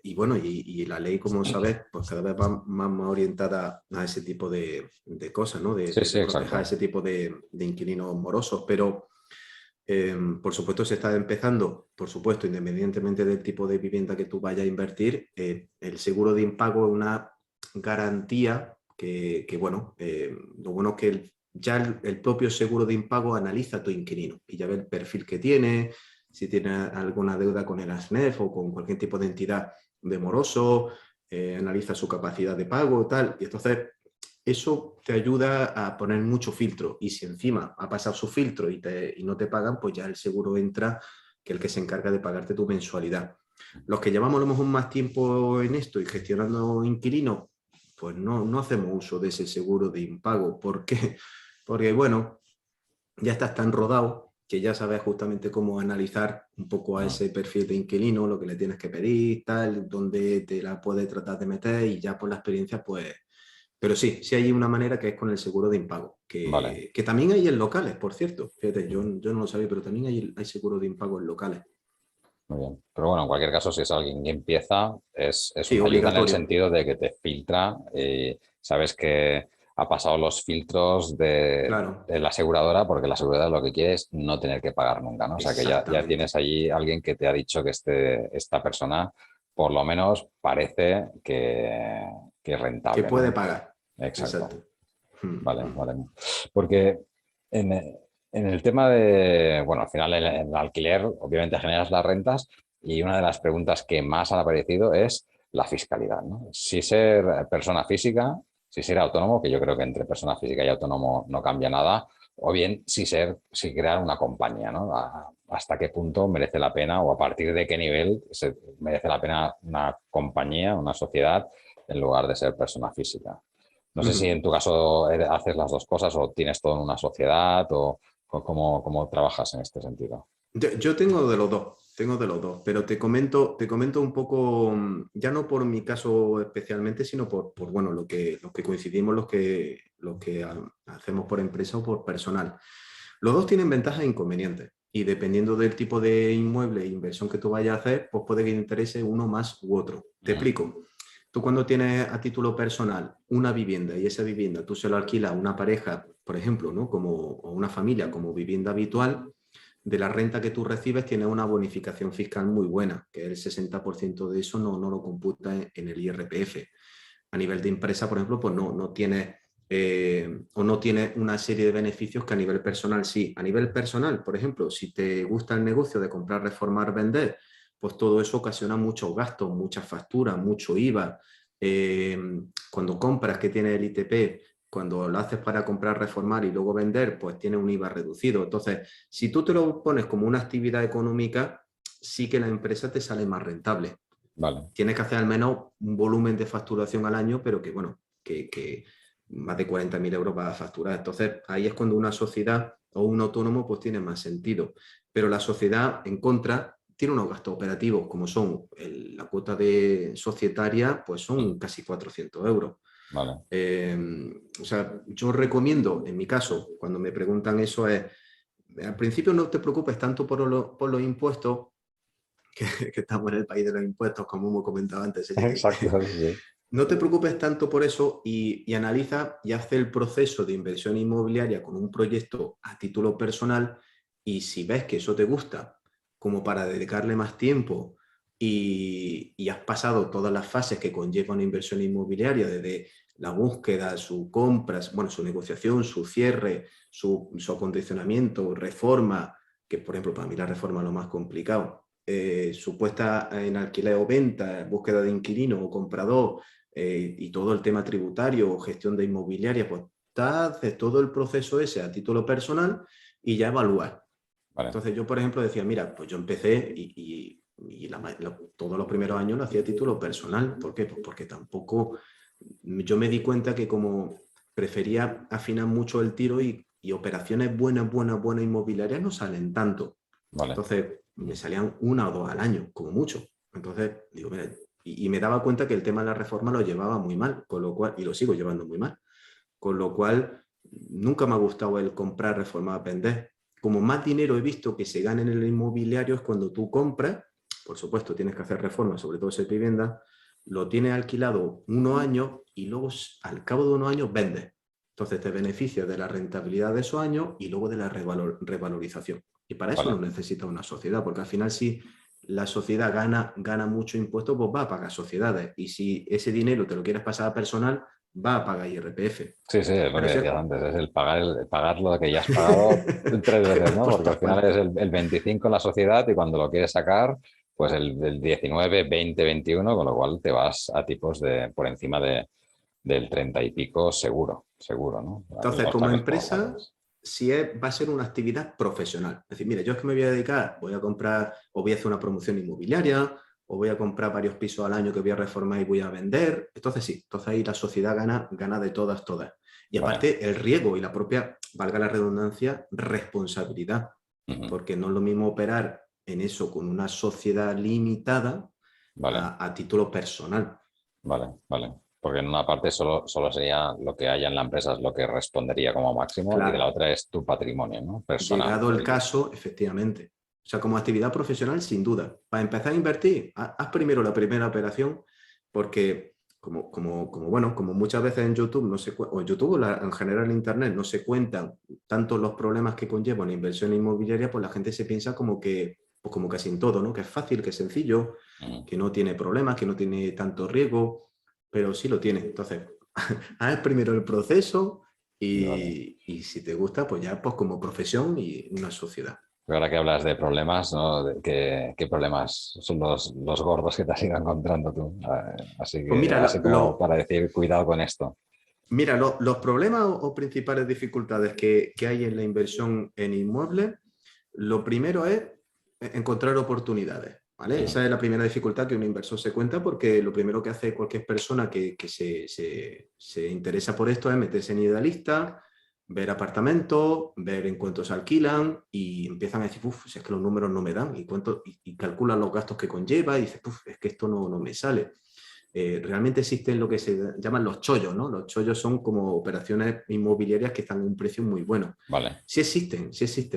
Y bueno, y la ley, como sabes, pues cada vez va más orientada a ese tipo de cosas, ¿no? Sí, sí, De proteger a exacto. ese tipo de inquilinos morosos. Pero, por supuesto, se está empezando, por supuesto, independientemente del tipo de vivienda que tú vayas a invertir, el seguro de impago es una garantía bueno, lo bueno es que ya el propio seguro de impago analiza a tu inquilino y ya ve el perfil que tiene, si tiene alguna deuda con el ASNEF o con cualquier tipo de entidad de moroso, analiza su capacidad de pago, tal, y entonces eso te ayuda a poner mucho filtro. Y si encima ha pasado su filtro y no te pagan, pues ya el seguro entra, que es el que se encarga de pagarte tu mensualidad. Los que llevamos a lo mejor más tiempo en esto y gestionando inquilinos, pues no hacemos uso de ese seguro de impago. ¿Por qué? Porque, bueno, ya estás tan rodado que ya sabes justamente cómo analizar un poco a Ah, ese perfil de inquilino, lo que le tienes que pedir, tal, dónde te la puede tratar de meter y ya por la experiencia, pues... Pero sí, sí hay una manera que es con el seguro de impago, vale. que también hay en locales, por cierto. Fíjate, yo no lo sabía, pero también hay seguro de impago en locales. Muy bien. Pero bueno, en cualquier caso, si es alguien que empieza, es Sí, una ayuda en el obligatorio. sentido de que te filtra y sabes que ha pasado los filtros Claro, de la aseguradora, porque la aseguradora lo que quiere es no tener que pagar nunca, ¿no? O sea que ya tienes exactamente. allí alguien que te ha dicho que esta persona por lo menos parece que es Que rentable, puede ¿no? pagar. Exacto. Exacto. Mm, Vale, mm. vale. Porque en, en el tema de, bueno, al final en el alquiler, obviamente generas las rentas y una de las preguntas que más han aparecido es la fiscalidad, ¿no? Si ser persona física, si ser autónomo, que yo creo que entre persona física y autónomo no cambia nada, o bien si crear una compañía, ¿no? ¿Hasta qué punto merece la pena o a partir de qué nivel merece la pena una compañía, una sociedad, en lugar de ser persona física? No sé si Ujú. en tu caso haces las dos cosas o tienes todo en una sociedad o cómo trabajas en este sentido. Yo tengo de los dos, tengo de los dos, pero te comento un poco, ya no por mi caso especialmente, sino por bueno, lo que coincidimos, lo que hacemos por empresa o por personal. Los dos tienen ventajas e inconvenientes y dependiendo del tipo de inmueble e inversión que tú vayas a hacer, pues puede que te interese uno más u otro. Te Ujú. explico. Tú cuando tienes a título personal una vivienda y esa vivienda tú se lo alquilas a una pareja, por ejemplo, ¿no? O una familia como vivienda habitual, de la renta que tú recibes tienes una bonificación fiscal muy buena, que el 60% de eso no lo computa en el IRPF. A nivel de empresa, por ejemplo, pues no tiene o no tiene una serie de beneficios que a nivel personal sí. A nivel personal, por ejemplo, si te gusta el negocio de comprar, reformar, vender, pues todo eso ocasiona muchos gastos, muchas facturas, mucho IVA. Eh, Cuando compras que tiene el ITP, cuando lo haces para comprar, reformar y luego vender, pues tiene un IVA reducido. Entonces, si tú te lo pones como una actividad económica, sí que la empresa te sale más rentable. Vale. Tienes que hacer al menos un volumen de facturación al año, pero que bueno, más de 40.000 euros vas a facturar. Entonces, ahí es cuando una sociedad o un autónomo pues tiene más sentido. Pero la sociedad, en contra, tiene unos gastos operativos, como son la cuota de societaria, pues son casi 400 euros. Vale. O sea, yo recomiendo, en mi caso, cuando me preguntan eso, es, al principio no te preocupes tanto por los impuestos, que estamos en el país de los impuestos, como hemos comentado antes. Exacto, sí. No te preocupes tanto por eso y analiza y hace el proceso de inversión inmobiliaria con un proyecto a título personal, y si ves que eso te gusta como para dedicarle más tiempo y has pasado todas las fases que conlleva una inversión inmobiliaria, desde la búsqueda, su compra, bueno, su negociación, su cierre, su acondicionamiento, reforma, que por ejemplo para mí la reforma es lo más complicado, su puesta en alquiler o venta, búsqueda de inquilino o comprador, y todo el tema tributario o gestión de inmobiliaria, pues haces todo el proceso ese a título personal y ya evalúas. Vale. Entonces yo, por ejemplo, decía, mira, pues yo empecé todos los primeros años lo hacía a título personal. ¿Por qué? Pues porque tampoco, yo me di cuenta que como prefería afinar mucho el tiro y operaciones buenas inmobiliarias no salen tanto. Vale. Entonces me salían 1 o 2 al año, como mucho. Entonces digo, mira, y me daba cuenta que el tema de la reforma lo llevaba muy mal, con lo cual, y lo sigo llevando muy mal, con lo cual nunca me ha gustado el comprar, reformar, vender. Como más dinero he visto que se gana en el inmobiliario es cuando tú compras, por supuesto tienes que hacer reformas, sobre todo si es vivienda, lo tienes alquilado unos años y luego al cabo de unos años vendes. Entonces te beneficias de la rentabilidad de esos años y luego de la revalorización. Y para eso no necesitas una sociedad, porque al final si la sociedad gana mucho impuesto, pues va a pagar sociedades. Y si ese dinero te lo quieres pasar a personal, va a pagar IRPF. Sí, es lo que decías antes, es el pagar lo que ya has pagado 3 veces, ¿no? Porque al final es el 25 en la sociedad y cuando lo quieres sacar, pues el 19, 20, 21, con lo cual te vas a tipos por encima del 30 y pico seguro, ¿no? Entonces, como empresa, va a ser una actividad profesional. Es decir, mira, yo es que me voy a dedicar, voy a comprar o voy a hacer una promoción inmobiliaria o voy a comprar varios pisos al año que voy a reformar y voy a vender. Entonces sí, entonces ahí la sociedad gana de todas. Y aparte el riesgo y la propia, valga la redundancia, responsabilidad. Porque no es lo mismo operar en eso con una sociedad limitada a título personal. Vale. Porque en una parte solo sería lo que haya en la empresa, es lo que respondería como máximo, claro. Y de la otra es tu patrimonio, ¿no? Personal. Llegado el caso, efectivamente. O sea, como actividad profesional, sin duda. Para empezar a invertir, haz primero la primera operación, porque como muchas veces en YouTube, o en YouTube o en general en Internet, no se cuentan tanto los problemas que conlleva una inversión inmobiliaria, pues la gente se piensa como casi en todo, ¿no? Que es fácil, que es sencillo, que no tiene problemas, que no tiene tanto riesgo, pero sí lo tiene. Entonces, haz primero el proceso y si te gusta, pues ya pues como profesión y una sociedad. Ahora que hablas de problemas, ¿no? ¿Qué problemas son los gordos que te has ido encontrando tú? Así que, pues mira, para decir, cuidado con esto. Mira, los problemas o principales dificultades que hay en la inversión en inmuebles, lo primero es encontrar oportunidades, ¿vale? Esa es la primera dificultad que un inversor se cuenta, porque lo primero que hace cualquier persona que se interesa por esto es meterse en Idealista, ver apartamentos, ver en cuánto se alquilan y empiezan a decir, si es que los números no me dan y calculan los gastos que conlleva y dices, es que esto no me sale. Realmente existen lo que se llaman los chollos, ¿no? Los chollos son como operaciones inmobiliarias que están a un precio muy bueno. Vale. Sí existen.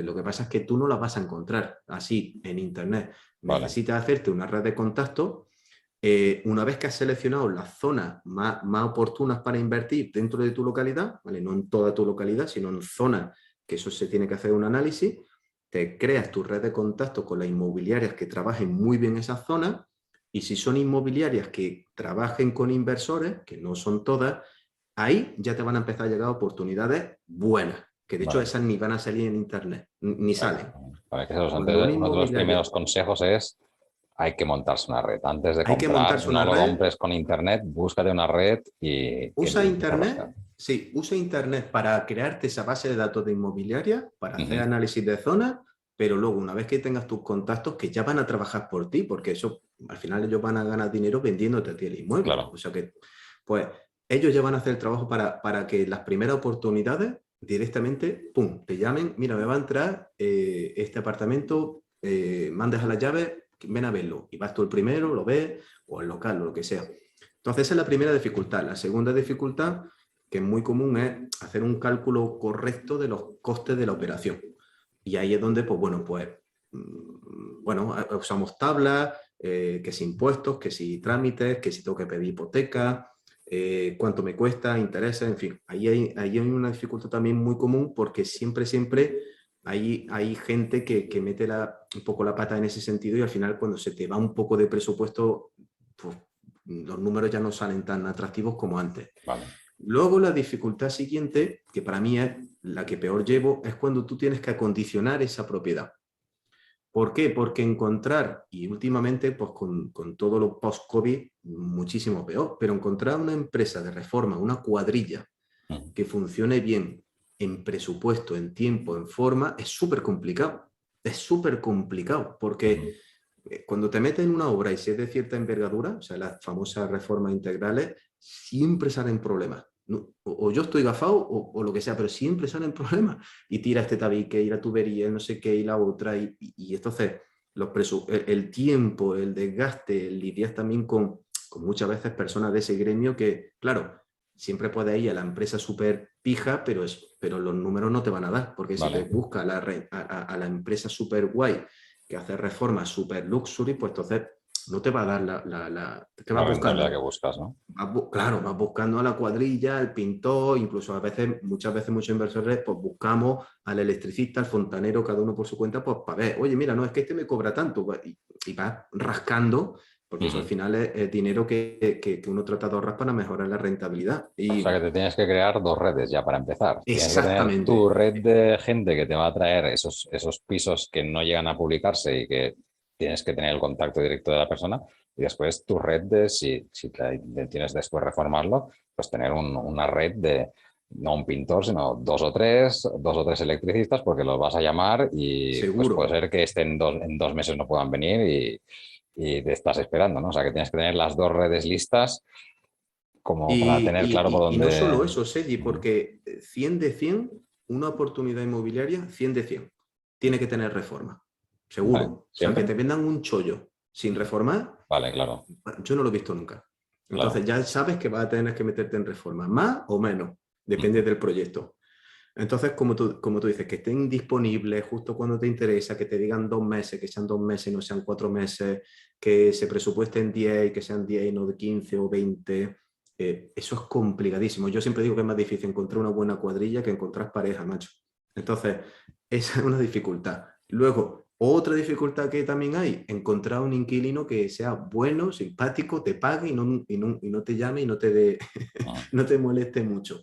Lo que pasa es que tú no las vas a encontrar así en Internet. Necesitas hacerte una red de contactos. Una vez que has seleccionado las zonas más oportunas para invertir dentro de tu localidad, ¿vale? No en toda tu localidad, sino en zonas que eso se tiene que hacer un análisis, te creas tu red de contactos con las inmobiliarias que trabajen muy bien esas zonas, y si son inmobiliarias que trabajen con inversores, que no son todas, ahí ya te van a empezar a llegar oportunidades buenas, que de hecho esas ni van a salir en Internet, ni salen. Para que uno de los primeros consejos es: hay que montarse una red. Antes de comprar, no lo compres con Internet, búscate una red y... Usa Internet, sí, usa Internet para crearte esa base de datos de inmobiliaria, para hacer análisis de zonas, pero luego una vez que tengas tus contactos que ya van a trabajar por ti, porque eso al final ellos van a ganar dinero vendiéndote a ti el inmueble. Claro. O sea que, pues, ellos ya van a hacer el trabajo para que las primeras oportunidades directamente, pum, te llamen, mira, me va a entrar este apartamento, mandes a la llave, ven a verlo. Y vas tú el primero, lo ves, o el local, o lo que sea. Entonces esa es la primera dificultad. La segunda dificultad, que es muy común, es hacer un cálculo correcto de los costes de la operación. Y ahí es donde, pues bueno, usamos tablas, que si impuestos, que si trámites, que si tengo que pedir hipoteca, cuánto me cuesta, intereses, en fin. Ahí hay una dificultad también muy común porque siempre hay gente que mete un poco la pata en ese sentido y al final cuando se te va un poco de presupuesto, pues los números ya no salen tan atractivos como antes. Vale. Luego la dificultad siguiente, que para mí es la que peor llevo, es cuando tú tienes que acondicionar esa propiedad. ¿Por qué? Porque encontrar, y últimamente pues con todo lo post-COVID, muchísimo peor, pero encontrar una empresa de reforma, una cuadrilla que funcione bien en presupuesto, en tiempo, en forma, es súper complicado. Es súper complicado porque cuando te metes en una obra y si es de cierta envergadura, o sea, las famosas reformas integrales, siempre salen problemas. No, o yo estoy gafado o lo que sea, pero siempre salen problemas. Y tira este tabique, y la tubería, no sé qué, y la otra. Y entonces el tiempo, el desgaste, el lidiar también con muchas veces personas de ese gremio que, claro, siempre puedes ir a la empresa súper pija, pero los números no te van a dar, porque si te busca a la empresa súper guay que hace reformas súper luxury, pues entonces no te va a dar ¿qué vas rentabilidad buscando? que buscas, ¿no? Claro, vas buscando a la cuadrilla, el pintor, incluso muchas veces muchos inversores, pues buscamos al electricista, al fontanero, cada uno por su cuenta, pues para ver, oye, mira, no, es que este me cobra tanto, y vas rascando, porque eso al final es dinero que uno trata de ahorrar para mejorar la rentabilidad. O sea que te tienes que crear dos redes ya para empezar. Tienes que tener tu Exactamente, red de gente que te va a traer esos pisos que no llegan a publicarse y que tienes que tener el contacto directo de la persona. Y después tu red de, si tienes después reformarlo, pues tener una red de no un pintor, sino dos o tres electricistas, porque los vas a llamar y pues puede seguro. ser que en 2 meses no puedan venir y te estás esperando, ¿no? O sea que tienes que tener las dos redes listas como para Y, tener claro por y no dónde. solo eso, Sergi, porque 100 de 100, una oportunidad inmobiliaria, 100 de 100, tiene que tener reforma, seguro. Vale, O sea, que ¿siempre? te vendan un chollo sin reformar, Vale, claro, yo no lo he visto nunca. claro. Entonces ya sabes que vas a tener que meterte en reforma, más o menos, depende del proyecto. Entonces, como tú dices, que estén disponibles justo cuando te interesa, que te digan 2 meses, que sean 2 meses y no sean 4 meses, que se presupuesten 10 y que sean 10 y no de 15 o 20. Eso es complicadísimo. Yo siempre digo que es más difícil encontrar una buena cuadrilla que encontrar pareja, macho. Entonces, esa es una dificultad. Luego, otra dificultad que también hay, encontrar un inquilino que sea bueno, simpático, te pague y no te llame y no te moleste mucho.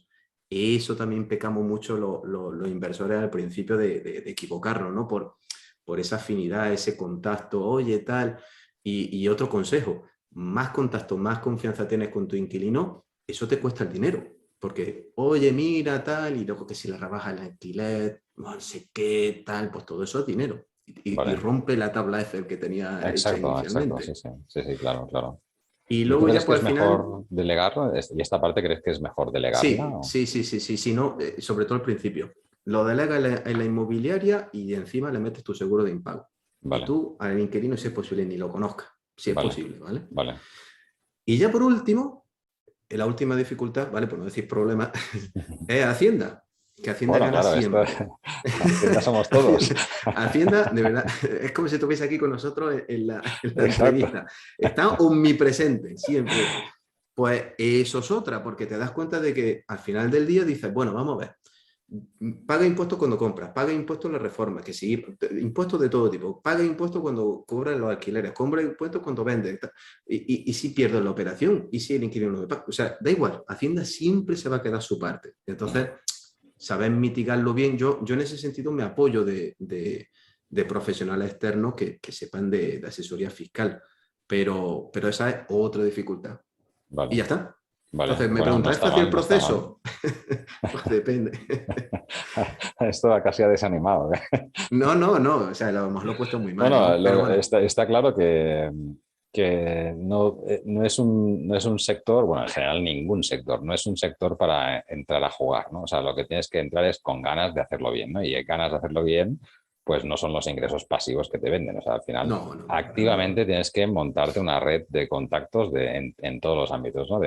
Eso también pecamos mucho los inversores al principio de equivocarnos, ¿no? Por esa afinidad, ese contacto, oye, tal. Y otro consejo, más contacto, más confianza tienes con tu inquilino, eso te cuesta el dinero. Porque, oye, mira, tal, y luego que si le rebaja el alquiler, no sé qué, tal, pues todo eso es dinero. Y Vale. rompe la tabla Excel que tenía hecha Exacto, sí, inicialmente. sí, sí, sí, claro, claro. Y ¿Y tú luego crees ya, que pues es al final, mejor delegar? ¿Y esta parte crees que es mejor delegarla? sí, sí, sí, sí, sí, sí, no, sobre todo al principio. Lo delegas en la inmobiliaria y encima le metes tu seguro de impago. Y Vale, tú al inquilino, si es posible, ni lo conozcas, si es vale, posible, ¿vale? vale. Y ya por último, la última dificultad, ¿vale? Por no decir problema, es Hacienda, que Hacienda Bueno, gana claro, esto siempre. Hacienda somos todos. Hacienda, de verdad, es como si estuviese aquí con nosotros en la Exacto. entrevista. Está omnipresente, siempre. Pues eso es otra, porque te das cuenta de que al final del día dices, bueno, vamos a ver, paga impuestos cuando compras, paga impuestos en la reforma, que sí, impuestos de todo tipo, paga impuestos cuando cobras los alquileres, compra impuestos cuando vendes, y si pierdes la operación, y si el inquilino no te paga, o sea, da igual, Hacienda siempre se va a quedar su parte. Entonces, saber mitigarlo bien, yo en ese sentido me apoyo de profesionales externos que sepan de asesoría fiscal, pero esa es otra dificultad. Y Vale, ya está. vale. Entonces, ¿me Bueno, no preguntáis está fácil el mal, no está mal. proceso? Pues depende. Esto casi ha desanimado. No, no, no. O sea, lo he puesto muy No, mal, no, ¿no? Pero bueno, está claro que que no es un sector, bueno, en general ningún sector, no es un sector para entrar a jugar, ¿no? O sea, lo que tienes que entrar es con ganas de hacerlo bien, ¿no? Y ganas de hacerlo bien, pues no son los ingresos pasivos que te venden. O sea, al final, No, no, para nada. activamente tienes que montarte una red de contactos en todos los ámbitos, ¿no?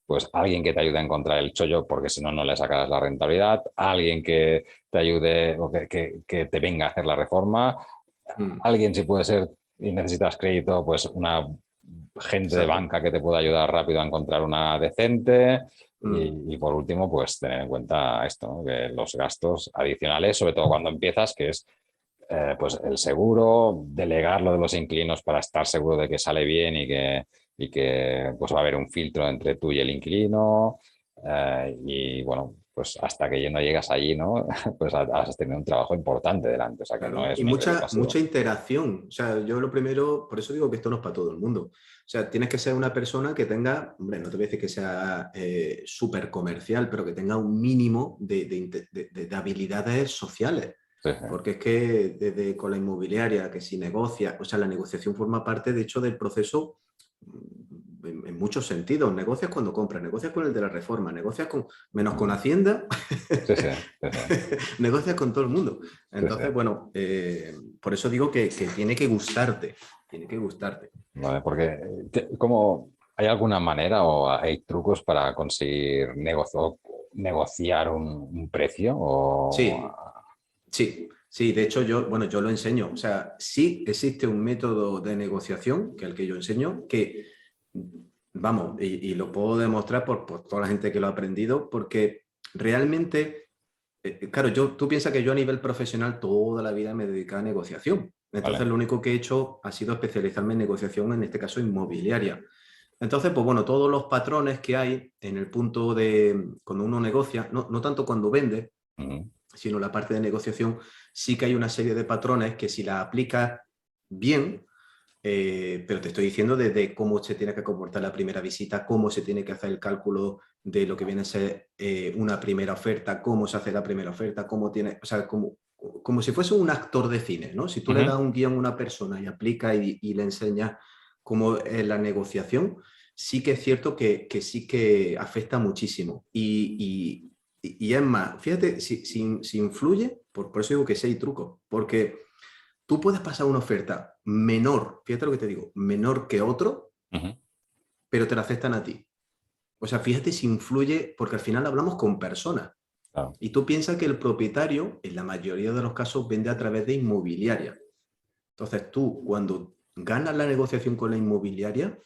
Pues alguien que te ayude a encontrar el chollo, porque si no, no le sacarás la rentabilidad, alguien que te ayude o que te venga a hacer la reforma, Mm, alguien si puede ser y necesitas crédito, pues una gente de exacto. banca que te pueda ayudar rápido a encontrar una decente. Mm, Y por último, pues tener en cuenta esto, ¿no? Que los gastos adicionales, sobre todo cuando empiezas, que es pues el seguro, delegar lo de los inquilinos para estar seguro de que sale bien y que pues va a haber un filtro entre tú y el inquilino. Y bueno, pues hasta que no llegas allí, ¿no? Pues has tenido un trabajo importante delante, o sea que no claro. es Y un ingreso mucha pasivo. interacción. O sea, yo lo primero, por eso digo que esto no es para todo el mundo. O sea, tienes que ser una persona que tenga, hombre, no te voy a decir que sea súper comercial, pero que tenga un mínimo de habilidades sociales. Sí, Porque es que desde con la inmobiliaria, que si negocia, o sea, la negociación forma parte, de hecho, del proceso en muchos sentidos. Negocias cuando compras, negocias con el de la reforma, negocias con, menos con Hacienda, sí, sí, sí, sí, negocias con todo el mundo. sí, sí. Entonces, bueno, por eso digo que tiene que gustarte, tiene que gustarte. Vale, porque ¿cómo, hay alguna manera o hay trucos para conseguir negociar un precio? O... Sí, sí, sí, de hecho yo, bueno, yo lo enseño. O sea, sí existe un método de negociación, que es el que yo enseño, que, vamos, y lo puedo demostrar por toda la gente que lo ha aprendido, porque realmente, claro, tú piensas que yo a nivel profesional toda la vida me dedicaba a negociación. Entonces Vale. lo único que he hecho ha sido especializarme en negociación, en este caso inmobiliaria. Entonces, pues bueno, todos los patrones que hay en el punto de cuando uno negocia, no tanto cuando vende, Ujú, sino la parte de negociación, sí que hay una serie de patrones que si la aplicas bien, pero te estoy diciendo desde cómo se tiene que comportar la primera visita, cómo se tiene que hacer el cálculo de lo que viene a ser una primera oferta, cómo se hace la primera oferta, cómo tiene, o sea, como si fuese un actor de cine, ¿no? Si tú le das ujú. un guión a una persona y aplica y le enseñas cómo es la negociación, sí que es cierto que sí que afecta muchísimo. Y es más, fíjate, si influye, por eso digo que sí hay trucos, porque tú puedes pasar una oferta menor, fíjate lo que te digo, menor que otro, Ujú, pero te la aceptan a ti. O sea, fíjate si influye, porque al final hablamos con personas. claro. Y tú piensas que el propietario, en la mayoría de los casos, vende a través de inmobiliaria. Entonces tú, cuando ganas la negociación con la inmobiliaria,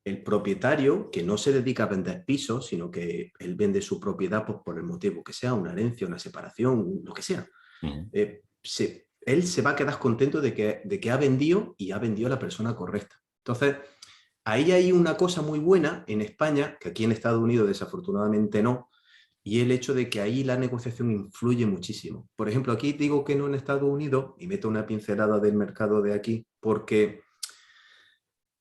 el propietario, que no se dedica a vender pisos, sino que él vende su propiedad pues, por el motivo que sea, una herencia, una separación, lo que sea, Ujú, él se va a quedar contento de que ha vendido y ha vendido a la persona correcta. Entonces, ahí hay una cosa muy buena en España, que aquí en Estados Unidos desafortunadamente no, y el hecho de que ahí la negociación influye muchísimo. Por ejemplo, aquí digo que no en Estados Unidos, y meto una pincelada del mercado de aquí, porque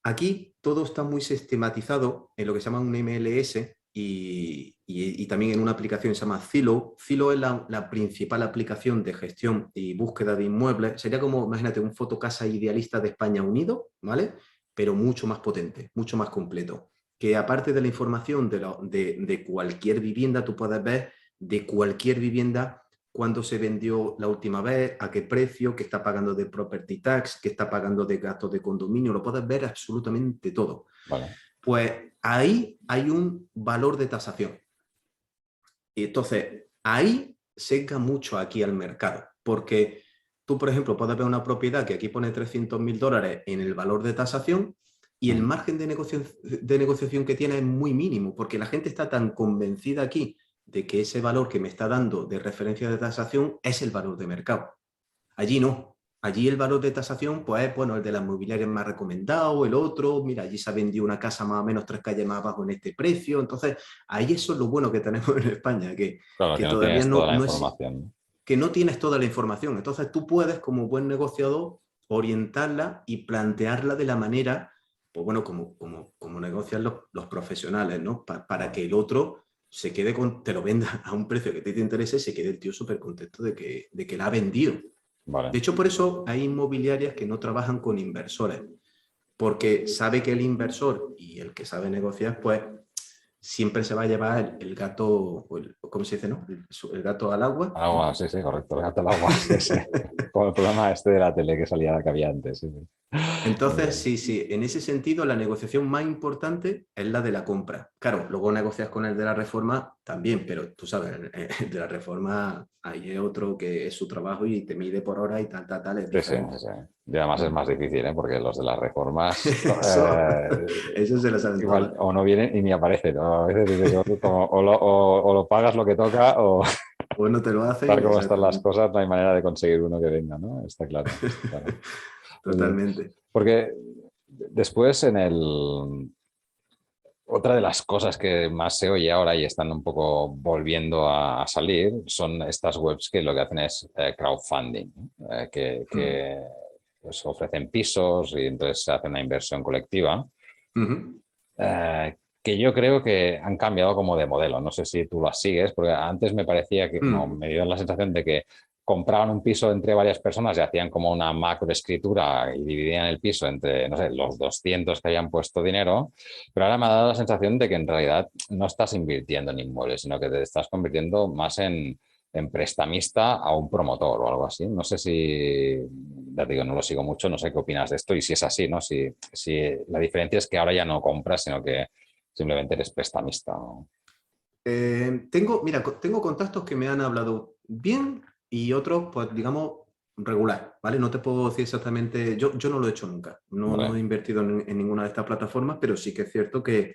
aquí todo está muy sistematizado en lo que se llama un MLS y también en una aplicación que se llama Zillow. Zillow es la principal aplicación de gestión y búsqueda de inmuebles. Sería como, imagínate, un fotocasa idealista de España unido, ¿vale? Pero mucho más potente, mucho más completo. Que aparte de la información de cualquier vivienda, tú puedes ver de cualquier vivienda cuándo se vendió la última vez, a qué precio, qué está pagando de property tax, qué está pagando de gastos de condominio, lo puedes ver absolutamente todo. vale. Pues ahí hay un valor de tasación. Y entonces, ahí seca mucho aquí al mercado, porque tú, por ejemplo, puedes ver una propiedad que aquí pone $300.000 en el valor de tasación y el Ujú, margen de negociación que tiene es muy mínimo, porque la gente está tan convencida aquí de que ese valor que me está dando de referencia de tasación es el valor de mercado. Allí no. Allí el valor de tasación, pues bueno, el de la inmobiliaria más recomendado, el otro, mira, allí se ha vendido una casa más o menos 3 calles más abajo en este precio. Entonces, ahí eso es lo bueno que tenemos en España, claro, que que no todavía tienes toda la no es, información, ¿no? que no tienes toda la información. Entonces, tú puedes, como buen negociador, orientarla y plantearla de la manera, pues bueno, como negocian los profesionales, ¿no? Para Vale, que el otro se quede te lo venda a un precio que te interese y se quede el tío súper contento de que la ha vendido. De vale. hecho, por eso hay inmobiliarias que no trabajan con inversores, porque sabe que el inversor y el que sabe negociar, pues siempre se va a llevar el gato, ¿cómo se dice, no? El gato al agua. Al agua, sí, sí, correcto. El gato al agua, sí, sí. Como el programa este de la tele que salía que había antes. Sí, sí. Muy Entonces, bien. sí, sí, en ese sentido la negociación más importante es la de la compra. Claro, luego negocias con el de la reforma también, pero tú sabes, el de la reforma ahí es otro que es su trabajo y te mide por hora y tal, tal, tal, es Sí, sí, diferente. sí. Y además es más difícil, ¿eh? Porque los de las reformas Eso, eso se lo saben igual todas. o no vienen y ni aparecen, ¿no? A veces dices, o lo pagas lo que toca o O no te lo tal hacen, como están las exactamente. cosas, no hay manera de conseguir uno que venga, ¿no? Está claro, está claro. Muy bien. Totalmente. Porque después en el... Otra de las cosas que más se oye ahora y están un poco volviendo a salir son estas webs que lo que hacen es crowdfunding, ¿no? Mm. Que pues, ofrecen pisos y entonces se hace una inversión colectiva. Ujú. Que yo creo que han cambiado como de modelo. No sé si tú las sigues, porque antes me parecía que, no, Mm. me dio la sensación de que compraban un piso entre varias personas y hacían como una macroescritura y dividían el piso entre, no sé, los 200 que hayan puesto dinero, pero ahora me ha dado la sensación de que en realidad no estás invirtiendo en inmuebles, sino que te estás convirtiendo más en prestamista a un promotor o algo así. No sé si, ya te digo, no lo sigo mucho, no sé qué opinas de esto y si es así, ¿no? Si la diferencia es que ahora ya no compras, sino que simplemente eres prestamista, ¿no? Mira, tengo contactos que me han hablado bien y otros, pues digamos, regular, ¿vale? No te puedo decir exactamente, yo no lo he hecho nunca, no he Vale. invertido en ninguna de estas plataformas, pero sí que es cierto que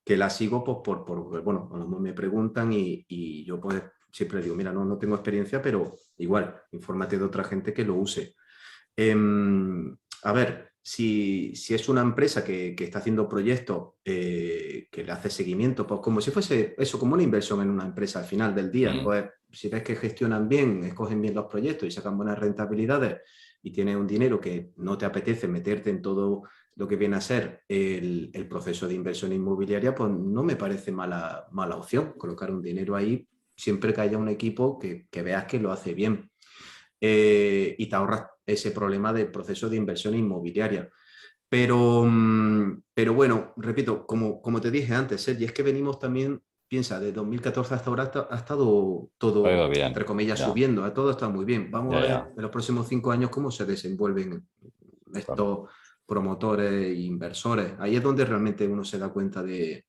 la sigo pues, bueno, a lo mejor me preguntan y yo pues siempre digo, mira, no tengo experiencia, pero igual, infórmate de otra gente que lo use. A ver, si es una empresa que está haciendo proyectos, que le hace seguimiento, pues como si fuese eso, como una inversión en una empresa al final del día, Mm. pues si ves que gestionan bien, escogen bien los proyectos y sacan buenas rentabilidades y tienes un dinero que no te apetece meterte en todo lo que viene a ser el proceso de inversión inmobiliaria, pues no me parece mala opción colocar un dinero ahí siempre que haya un equipo que veas que lo hace bien, y te ahorras ese problema del proceso de inversión inmobiliaria. Pero bueno, repito, como te dije antes, Sergi, es que venimos también, piensa, de 2014 hasta ahora ha estado Ha ido todo, entre bien, comillas, ya, subiendo, todo está muy bien. Vamos a ya, ver ya. en los próximos 5 años cómo se desenvuelven Claro. estos promotores e inversores. Ahí es donde realmente uno se da cuenta de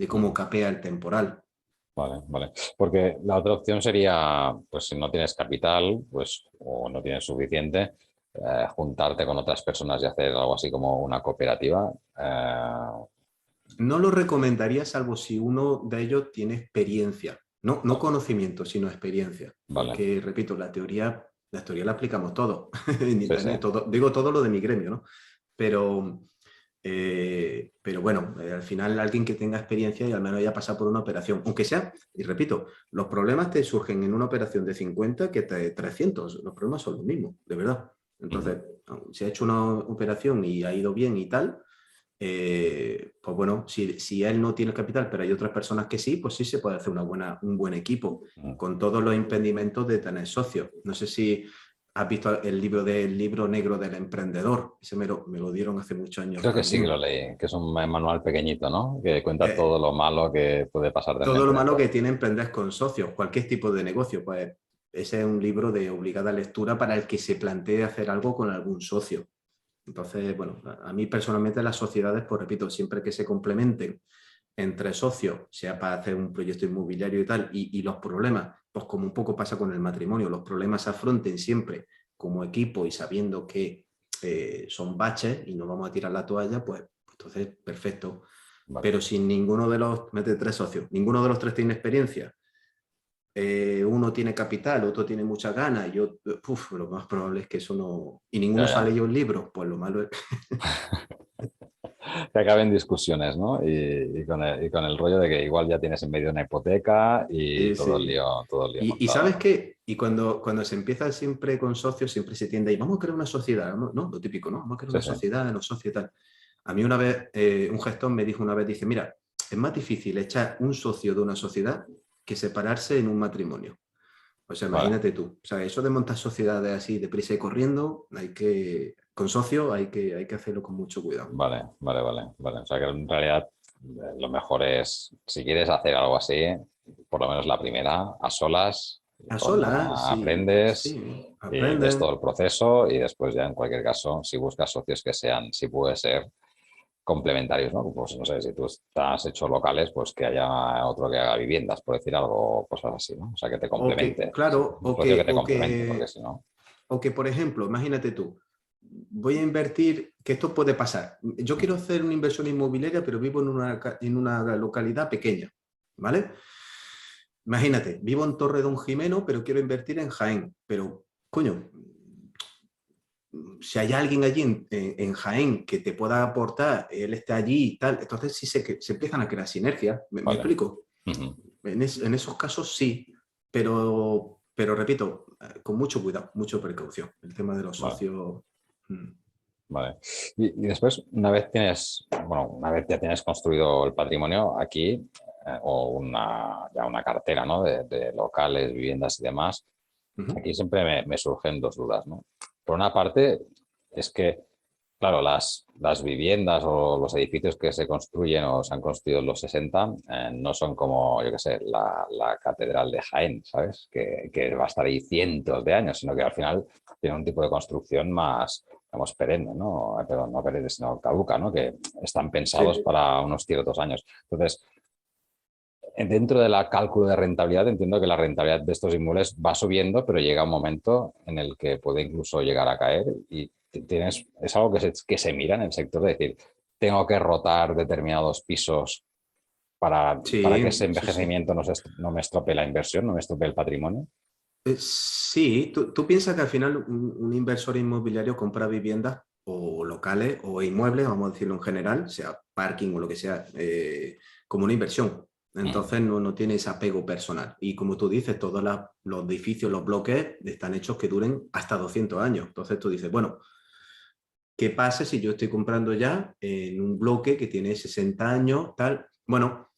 cómo Mm. capea el temporal. Vale, vale. Porque la otra opción sería, pues si no tienes capital, pues, o no tienes suficiente, juntarte con otras personas y hacer algo así como una cooperativa. No lo recomendaría salvo si uno de ellos tiene experiencia, no Vale, conocimiento, sino experiencia, vale. porque, repito, la teoría la aplicamos todo en Sí, sí. Internet, todo, digo todo lo de mi gremio, ¿no? Pero, pero bueno, al final alguien que tenga experiencia y al menos haya pasado por una operación, aunque sea, y repito, los problemas te surgen en una operación de 50 que de 300, los problemas son los mismos, de verdad. Ujú. Entonces, si ha hecho una operación y ha ido bien y tal, pues bueno, si él no tiene capital, pero hay otras personas que sí, pues sí se puede hacer un buen equipo, Ujú. con todos los impedimentos de tener socios. No sé si has visto el libro negro del emprendedor, ese me lo dieron hace muchos años Creo que sí que lo también. leí, que es un manual pequeñito, ¿no? Que cuenta Eh, todo lo malo que puede pasarte en el todo lo malo que emprendedor. tiene emprender con socios, cualquier tipo de negocio, pues ese es un libro de obligada lectura para el que se plantee hacer algo con algún socio. Entonces, bueno, a mí personalmente las sociedades, pues repito, siempre que se complementen entre socios, sea para hacer un proyecto inmobiliario y tal, y los problemas, pues como un poco pasa con el matrimonio, los problemas se afronten siempre como equipo y sabiendo que son baches y no vamos a tirar la toalla, pues entonces perfecto. Vale. Pero si ninguno de los, mete 3 socios, ninguno de los 3 tiene experiencia, uno tiene capital, otro tiene muchas ganas, y yo, lo más probable es que eso no... Y ninguno Ya, se ha ya. leído el libro, pues lo malo es... Que acaben discusiones, ¿no? Y con el rollo de que igual ya tienes en medio una hipoteca y Sí, sí. todo el lío Y montado, sabes ¿no? qué, y cuando se empieza siempre con socios, siempre se tiende a ir, vamos a crear una sociedad, ¿no? ¿No? Lo típico, ¿no? Vamos a crear Sí, una sí. sociedad, no socio y tal. A mí una vez, un gestor me dijo una vez, dice, mira, es más difícil echar un socio de una sociedad que separarse en un matrimonio. O sea, Vale. imagínate tú. O sea, eso de montar sociedades así deprisa y corriendo, hay que con socio hay que hacerlo con mucho cuidado. Vale. O sea que en realidad lo mejor es, si quieres hacer algo así, por lo menos la primera, a solas, A solas, sí, aprendes sí, y ves todo aprenden. el proceso y después ya en cualquier caso, si buscas socios que sean, si puede ser, complementarios, ¿no? Pues no sé, si tú estás hecho locales, pues que haya otro que haga viviendas, por decir algo, cosas así, ¿no? O sea, que te O que, complemente. claro, Un socio que te complemente, porque si no... por ejemplo, imagínate tú, voy a invertir, que esto puede pasar. Yo quiero hacer una inversión inmobiliaria, pero vivo en una localidad pequeña, ¿vale? Imagínate, vivo en Torre Don Jimeno, pero quiero invertir en Jaén. Pero, coño, si hay alguien allí en Jaén que te pueda aportar, él está allí y tal, entonces sí se empiezan a crear sinergias. ¿Me Vale. explico? En esos casos sí, pero repito, con mucho cuidado, mucha precaución. El tema de los Vale. socios. Vale. Y después, una vez ya tienes construido el patrimonio aquí, o ya una cartera, ¿no? de locales, viviendas y demás, aquí siempre me surgen dos dudas, ¿no? Por una parte, es que, claro, las viviendas o los edificios que se construyen o se han construido en los 60 no son como, yo qué sé, la Catedral de Jaén, ¿sabes? Que va a estar ahí cientos de años, sino que al final tiene un tipo de construcción más, digamos, perenne, ¿no? Perdón, no perenne, sino caduca, ¿no? Que están pensados Sí. para unos ciertos años. Entonces, dentro de la cálculo de rentabilidad, entiendo que la rentabilidad de estos inmuebles va subiendo, pero llega un momento en el que puede incluso llegar a caer y es algo que se mira en el sector, de decir, tengo que rotar determinados pisos para que ese Sí, sí, sí. envejecimiento no me estropee la inversión, no me estropee el patrimonio. Sí, tú piensas que al final un inversor inmobiliario compra viviendas o locales o inmuebles, vamos a decirlo en general, sea parking o lo que sea, como una inversión. Entonces no tiene ese apego personal. Y como tú dices, todos los edificios, los bloques están hechos que duren hasta 200 años. Entonces tú dices, bueno, ¿qué pasa si yo estoy comprando ya en un bloque que tiene 60 años, tal? Bueno,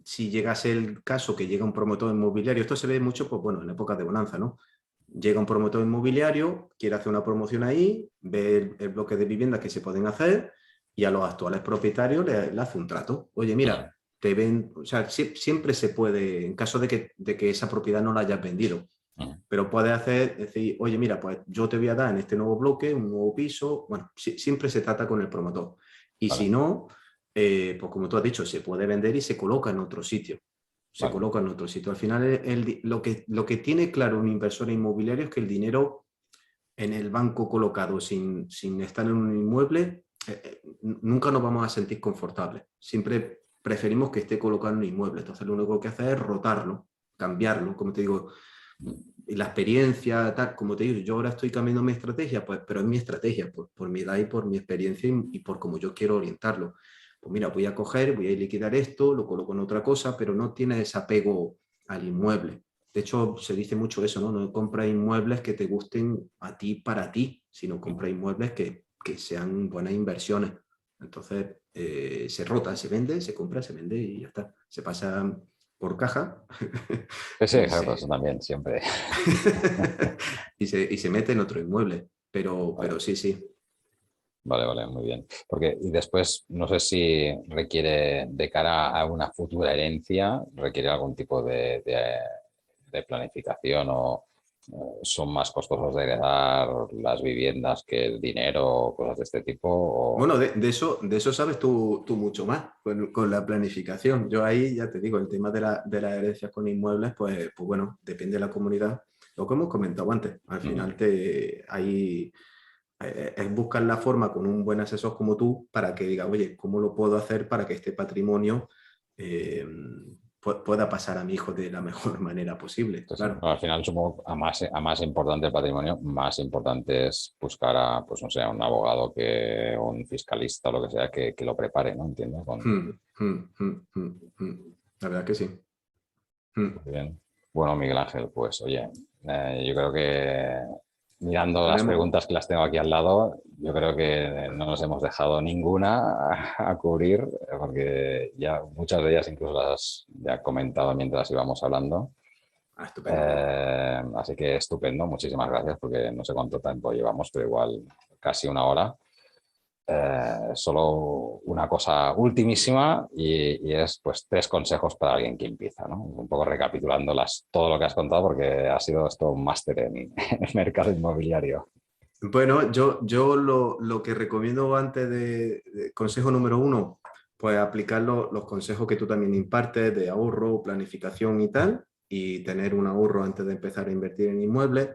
si llegase el caso que llega un promotor inmobiliario, esto se ve mucho, pues bueno, en épocas de bonanza, ¿no? Llega un promotor inmobiliario, quiere hacer una promoción ahí, ve el bloque de viviendas que se pueden hacer y a los actuales propietarios le hace un trato. Oye, mira, te ven, o sea, siempre se puede, en caso de que esa propiedad no la hayas vendido, pero puedes decir, oye, mira, pues yo te voy a dar en este nuevo bloque un nuevo piso. Bueno, siempre se trata con el promotor. Y Vale, si no, pues como tú has dicho, se puede vender y se coloca en otro sitio. Se vale. coloca en otro sitio. Al final, lo que tiene claro un inversor inmobiliario es que el dinero en el banco colocado sin estar en un inmueble, nunca nos vamos a sentir confortables. Siempre preferimos que esté colocado en un inmueble. Entonces, lo único que hacer es rotarlo, cambiarlo, como te digo, y la experiencia, tal, como te digo, yo ahora estoy cambiando mi estrategia, pues, pero es mi estrategia, por mi edad y por mi experiencia y por cómo yo quiero orientarlo. Pues mira, voy a coger, voy a liquidar esto, lo coloco en otra cosa, pero no tiene ese apego al inmueble. De hecho, se dice mucho eso, ¿no? No compra inmuebles que te gusten a ti para ti, sino compra inmuebles que sean buenas inversiones. Entonces, se rota, se vende, se compra, se vende y ya está. Se pasa por caja Sí, sí, y claro, eso se, también, siempre. y se mete en otro inmueble. Vale. Pero sí, sí. Vale, muy bien. Porque y después, no sé si requiere, de cara a una futura herencia, requiere algún tipo de planificación o son más costosos de heredar las viviendas que el dinero o cosas de este tipo. Bueno, de eso sabes tú mucho más con la planificación. Yo ahí ya te digo, el tema de la herencia con inmuebles, pues bueno, depende de la comunidad. Lo que hemos comentado antes, al final ahí es buscar la forma con un buen asesor como tú para que diga, oye, ¿cómo lo puedo hacer para que este patrimonio eh, pueda pasar a mi hijo de la mejor manera posible? Entonces, Claro. no, al final, supongo, a más importante el patrimonio, más importante es buscar a, pues no sé, a un abogado que un fiscalista o lo que sea que lo prepare, ¿no? Entiendo. La verdad que sí. Hmm. Muy bien. Bueno, Miguel Ángel, pues oye, yo creo que mirando las Tenemos, preguntas que las tengo aquí al lado, yo creo que no nos hemos dejado ninguna a cubrir, porque ya muchas de ellas incluso las has ya comentado mientras íbamos hablando. Estupendo. Así que estupendo, muchísimas gracias, porque no sé cuánto tiempo llevamos, pero igual casi una hora. Solo una cosa ultimísima y es pues 3 consejos para alguien que empieza, ¿no? Un poco recapitulando todo lo que has contado, porque ha sido esto un máster en el mercado inmobiliario. Bueno, yo lo que recomiendo antes de consejo número 1, pues aplicar los consejos que tú también impartes de ahorro, planificación y tal, y tener un ahorro antes de empezar a invertir en inmuebles.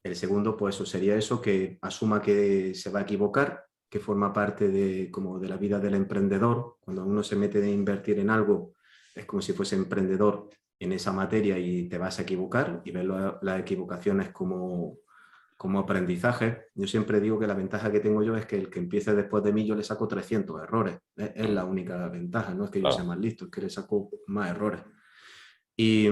El segundo, pues eso sería eso, que asuma que se va a equivocar, que forma parte como de la vida del emprendedor. Cuando uno se mete a invertir en algo, es como si fuese emprendedor en esa materia y te vas a equivocar y ver las equivocaciones como aprendizaje. Yo siempre digo que la ventaja que tengo yo es que el que empiece después de mí yo le saco 300 errores. Es la única ventaja, no es que yo sea más listo, es que le saco más errores. Y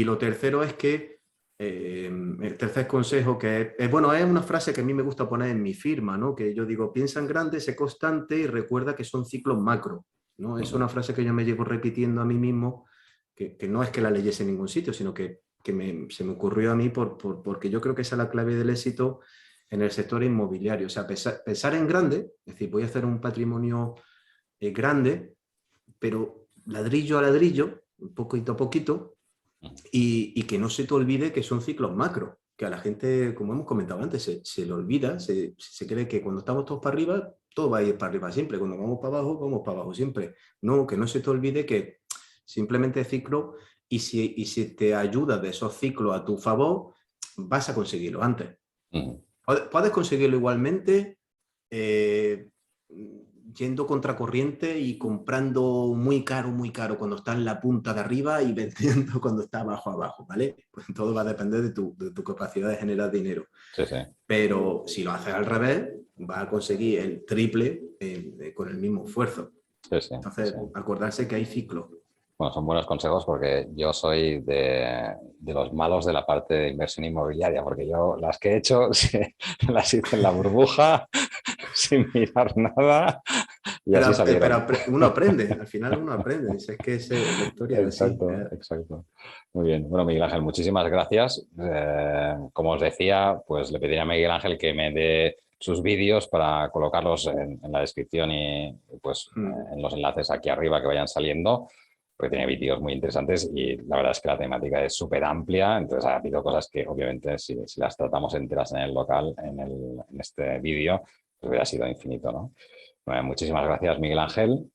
lo tercero es que el tercer consejo que bueno, es una frase que a mí me gusta poner en mi firma, ¿no? Que yo digo, piensa en grande, sé constante y recuerda que son ciclos macro, ¿no? Es una frase que yo me llevo repitiendo a mí mismo, que no es que la leyese en ningún sitio, sino que se me ocurrió a mí porque yo creo que esa es la clave del éxito en el sector inmobiliario. O sea, pensar en grande, es decir, voy a hacer un patrimonio grande, pero ladrillo a ladrillo, poquito a poquito, y que no se te olvide que son ciclos macro, que a la gente, como hemos comentado antes, se le olvida, se cree que cuando estamos todos para arriba, todo va a ir para arriba siempre, cuando vamos para abajo siempre. No, que no se te olvide que simplemente es ciclo, y si te ayuda de esos ciclos a tu favor, vas a conseguirlo antes. Puedes conseguirlo igualmente yendo contracorriente y comprando muy caro cuando está en la punta de arriba y vendiendo cuando está abajo, ¿vale? Pues todo va a depender de tu capacidad de generar dinero. Sí, sí. Pero si lo haces al revés, vas a conseguir el triple con el mismo esfuerzo. Sí, sí, Entonces, sí. acordarse que hay ciclos. Bueno, son buenos consejos porque yo soy de los malos de la parte de inversión inmobiliaria, porque yo las que he hecho las hice en la burbuja, sin mirar nada, y así salieron. Pero uno aprende, al final uno aprende. Es que la historia es así. Exacto, exacto. Muy bien. Bueno, Miguel Ángel, muchísimas gracias. Como os decía, pues le pediría a Miguel Ángel que me dé sus vídeos para colocarlos en la descripción y pues en los enlaces aquí arriba que vayan saliendo, porque tiene vídeos muy interesantes y la verdad es que la temática es súper amplia, entonces ha habido cosas que obviamente si las tratamos enteras en el local, en este vídeo, pues hubiera sido infinito, ¿no? Bueno, muchísimas gracias, Miguel Ángel.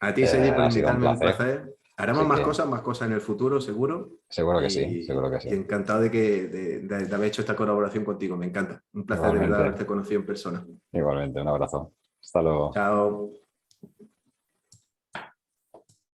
A ti, Sergi, por Ha sido un invitarme, un placer. placer. Haremos Así que más cosas en el futuro, seguro. seguro que sí, seguro que sí. Y encantado de haber hecho esta colaboración contigo, me encanta. Un placer de verdad Igualmente, haberte conocido en persona. igualmente, un abrazo. Hasta luego. Chao.